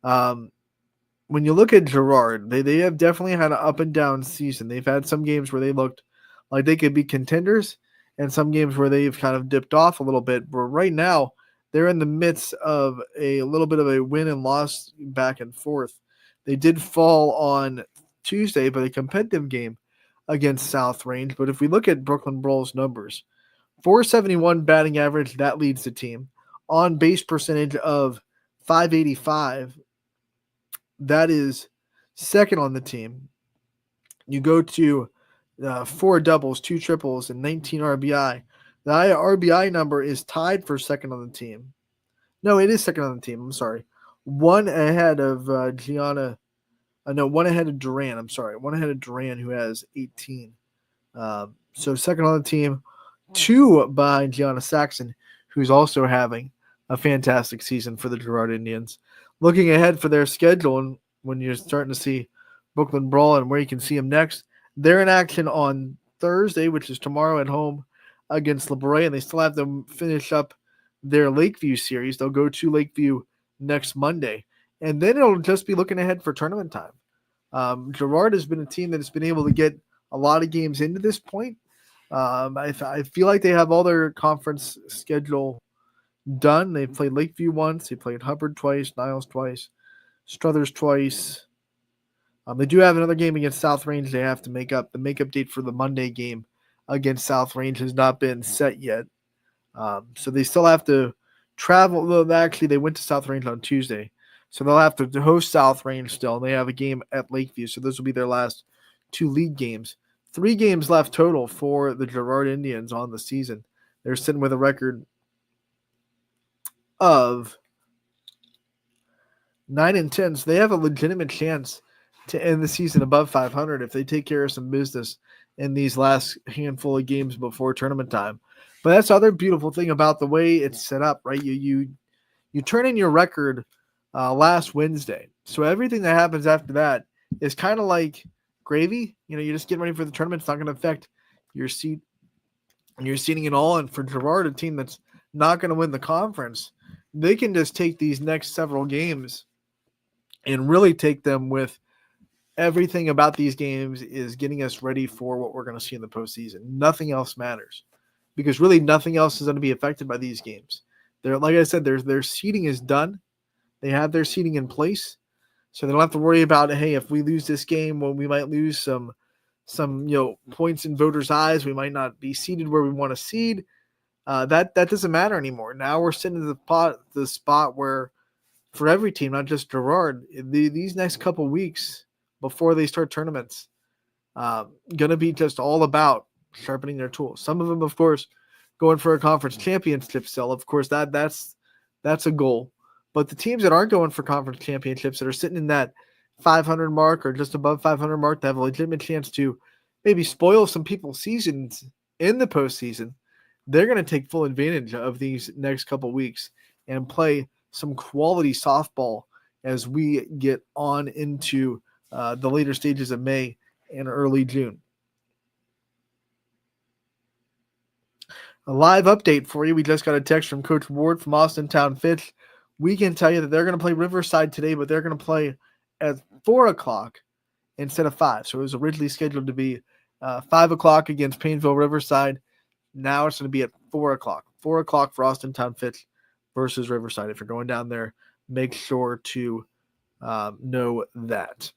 S3: When you look at Girard, they have definitely had an up and down season. They've had some games where they looked like they could be contenders and some games where they've kind of dipped off a little bit. But right now, they're in the midst of a little bit of a win and loss back and forth. They did fall on Tuesday, but a competitive game against South Range. But if we look at Brooklyn Brawl's numbers, 471 batting average, that leads the team. On base percentage of .585, that is second on the team. You go to 4 doubles, 2 triples, and 19 RBI. The RBI number is tied for second on the team. No, it is second on the team. I'm sorry. One ahead of Gianna. One ahead of Duran. I'm sorry. One ahead of Duran, who has 18. So second on the team. 2 behind Gianna Saxon, who's also having a fantastic season for the Girard Indians. Looking ahead for their schedule, and when you're starting to see Brooklyn Brawl and where you can see them next, they're in action on Thursday, which is tomorrow at home against La Brea, and they still have to finish up their Lakeview series. They'll go to Lakeview next Monday, and then it'll just be looking ahead for tournament time. Girard has been a team that has been able to get a lot of games into this point. I feel like they have all their conference schedule done. They've played Lakeview once. They played Hubbard twice, Niles twice, Struthers twice. They do have another game against South Range they have to make up. The makeup date for the Monday game against South Range has not been set yet. So they still have to travel. Actually, they went to South Range on Tuesday. So they'll have to host South Range still. They have a game at Lakeview. So those will be their last 2 league games. 3 games left total for the Girard Indians on the season. They're sitting with a record of 9-10. So they have a legitimate chance to end the season above 500 if they take care of some business in these last handful of games before tournament time. But that's the other beautiful thing about the way it's set up, right? You turn in your record last Wednesday. So everything that happens after that is kind of like gravy. You're just getting ready for the tournament. It's not going to affect your seat and your seating at all. And for Girard, a team that's not going to win the conference, they can just take these next several games and really take them with everything about these games is getting us ready for what we're going to see in the postseason. Nothing else matters because really nothing else is going to be affected by these games. Like I said, their seating is done. They have their seating in place. So they don't have to worry about, hey, if we lose this game, well, we might lose some points in voters' eyes. We might not be seated where we want to seed. That doesn't matter anymore. Now we're sitting in the spot where, for every team, not just Girard, these next couple weeks before they start tournaments, going to be just all about sharpening their tools. Some of them, of course, going for a conference championship still. Of course, that's a goal. But the teams that aren't going for conference championships, that are sitting in that 500 mark or just above 500 mark, to have a legitimate chance to maybe spoil some people's seasons in the postseason, they're going to take full advantage of these next couple weeks and play some quality softball as we get on into the later stages of May and early June. A live update for you. We just got a text from Coach Ward from Austin Town Fitch. We can tell you that they're going to play Riverside today, but they're going to play at 4 o'clock instead of 5. So it was originally scheduled to be 5 o'clock against Painesville Riverside. Now it's going to be at 4 o'clock. 4 o'clock for Austintown Fitch versus Riverside. If you're going down there, make sure to know that.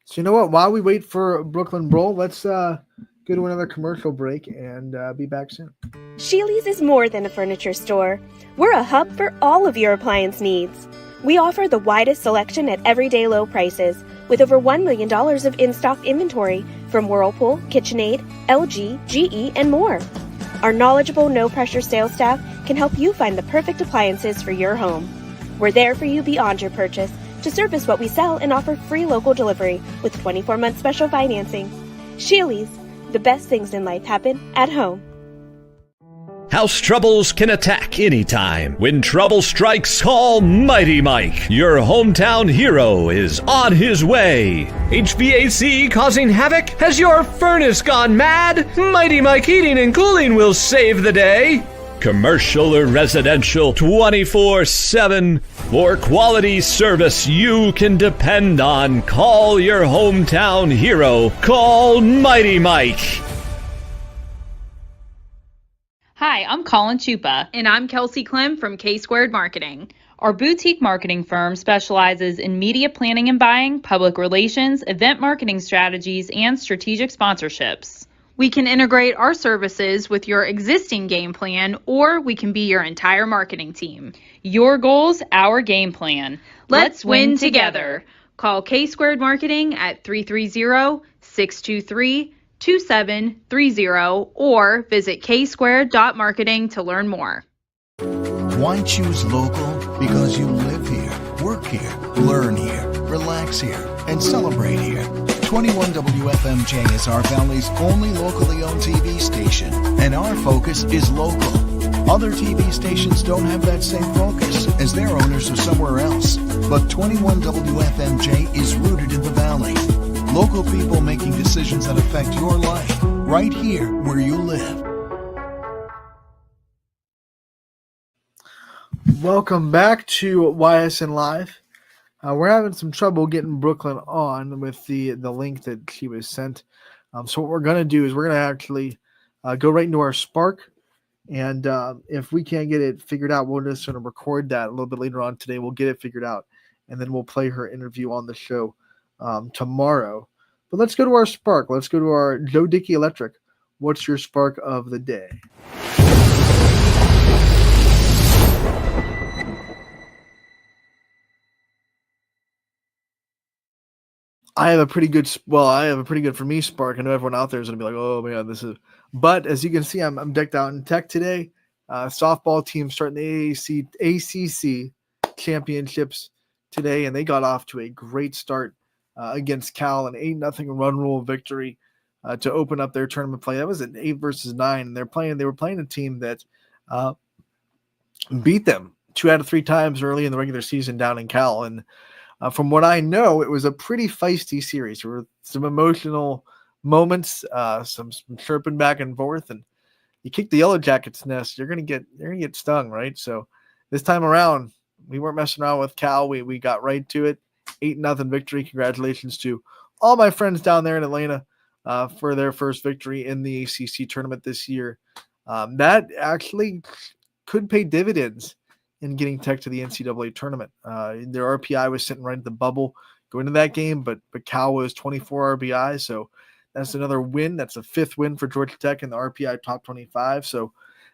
S3: So you know what? While we wait for Brooklyn Bowl, let's go to another commercial break and be back soon.
S1: Sheely's is more than a furniture store. We're a hub for all of your appliance needs. We offer the widest selection at everyday low prices, with over $1 million of in-stock inventory from Whirlpool, KitchenAid, LG, GE, and more. Our knowledgeable, no-pressure sales staff can help you find the perfect appliances for your home. We're there for you beyond your purchase to service what we sell and offer free local delivery with 24-month special financing. Sheely's, the best things in life happen at home.
S22: House troubles can attack anytime. When trouble strikes, call Mighty Mike. Your hometown hero is on his way. HVAC causing havoc? Has your furnace gone mad? Mighty Mike Heating and Cooling will save the day. Commercial or residential, 24/7. For quality service you can depend on, call your hometown hero. Call Mighty Mike.
S23: Hi, I'm Colin Chupa. And I'm Kelsey Clem from K-Squared Marketing. Our boutique marketing firm specializes in media planning and buying, public relations, event marketing strategies, and strategic sponsorships. We can integrate our services with your existing game plan, or we can be your entire marketing team. Your goals, our game plan. Let's win together. Call K-Squared Marketing at 330-623-2730 or visit ksquared.marketing to learn more.
S24: Why choose local? Because you live here, work here, learn here, relax here, and celebrate here. 21 WFMJ is our Valley's only locally owned TV station, and our focus is local. Other TV stations don't have that same focus, as their owners are somewhere else. But 21 WFMJ is rooted in the Valley. Local people making decisions that affect your life, right here where you live.
S3: Welcome back to YSN Live. We're having some trouble getting Brooklyn on with the link that she was sent. So what we're going to do is we're going to actually go right into our Spark. And if we can't get it figured out, we're just going to record that a little bit later on today. We'll get it figured out. And then we'll play her interview on the show tomorrow. But let's go to our Spark. Let's go to our Joe Dickey Electric. What's your Spark of the day? I have a pretty good for me Spark. I know everyone out there is going to be like, oh man, this is. But as you can see, I'm decked out in tech today. Softball team starting the ACC championships today, and they got off to a great start against Cal, an 8-0 run rule victory to open up their tournament play. That was an 8 versus 9. They were playing a team that beat them 2 out of 3 times early in the regular season down in Cal, and from what I know, it was a pretty feisty series. There were some emotional moments, some chirping back and forth, and you kick the Yellow Jackets nest, you're gonna get stung, right? So this time around, we weren't messing around with Cal. We got right to it. 8-0 victory. Congratulations to all my friends down there in Atlanta for their first victory in the ACC tournament this year. That actually could pay dividends in getting Tech to the NCAA tournament. Their RPI was sitting right at the bubble going into that game, but Cal was 24 RBI, so that's another win. That's a 5th win for Georgia Tech in the RPI top 25, so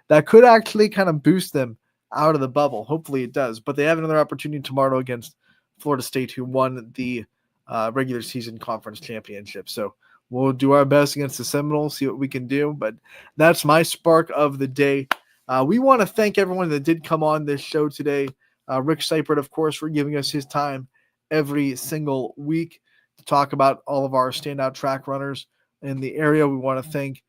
S3: that could actually kind of boost them out of the bubble. Hopefully it does, but they have another opportunity tomorrow against Florida State, who won the regular season conference championship. So we'll do our best against the Seminoles, see what we can do, but that's my Spark of the day. We want to thank everyone that did come on this show today. Rick Seipert, of course, for giving us his time every single week to talk about all of our standout track runners in the area. We want to thank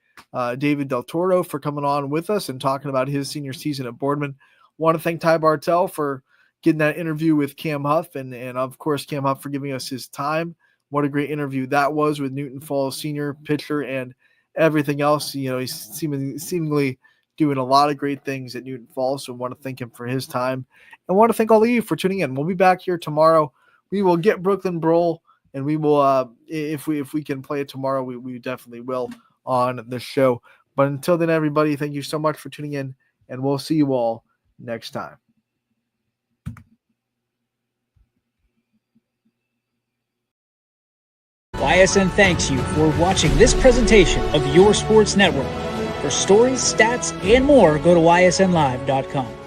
S3: David Del Toro for coming on with us and talking about his senior season at Boardman. Want to thank Ty Bartell for getting that interview with Cam Huff, and of course, Cam Huff for giving us his time. What a great interview that was with Newton Falls senior pitcher and everything else. You know, he's seemingly doing a lot of great things at Newton Falls. So I want to thank him for his time, and want to thank all of you for tuning in. We'll be back here tomorrow. We will get Brooklyn Brawl, and we will, if we can play it tomorrow, we definitely will on the show. But until then, everybody, thank you so much for tuning in, and we'll see you all next time.
S2: YSN thanks you for watching this presentation of Your Sports Network. For stories, stats, and more, go to ysnlive.com.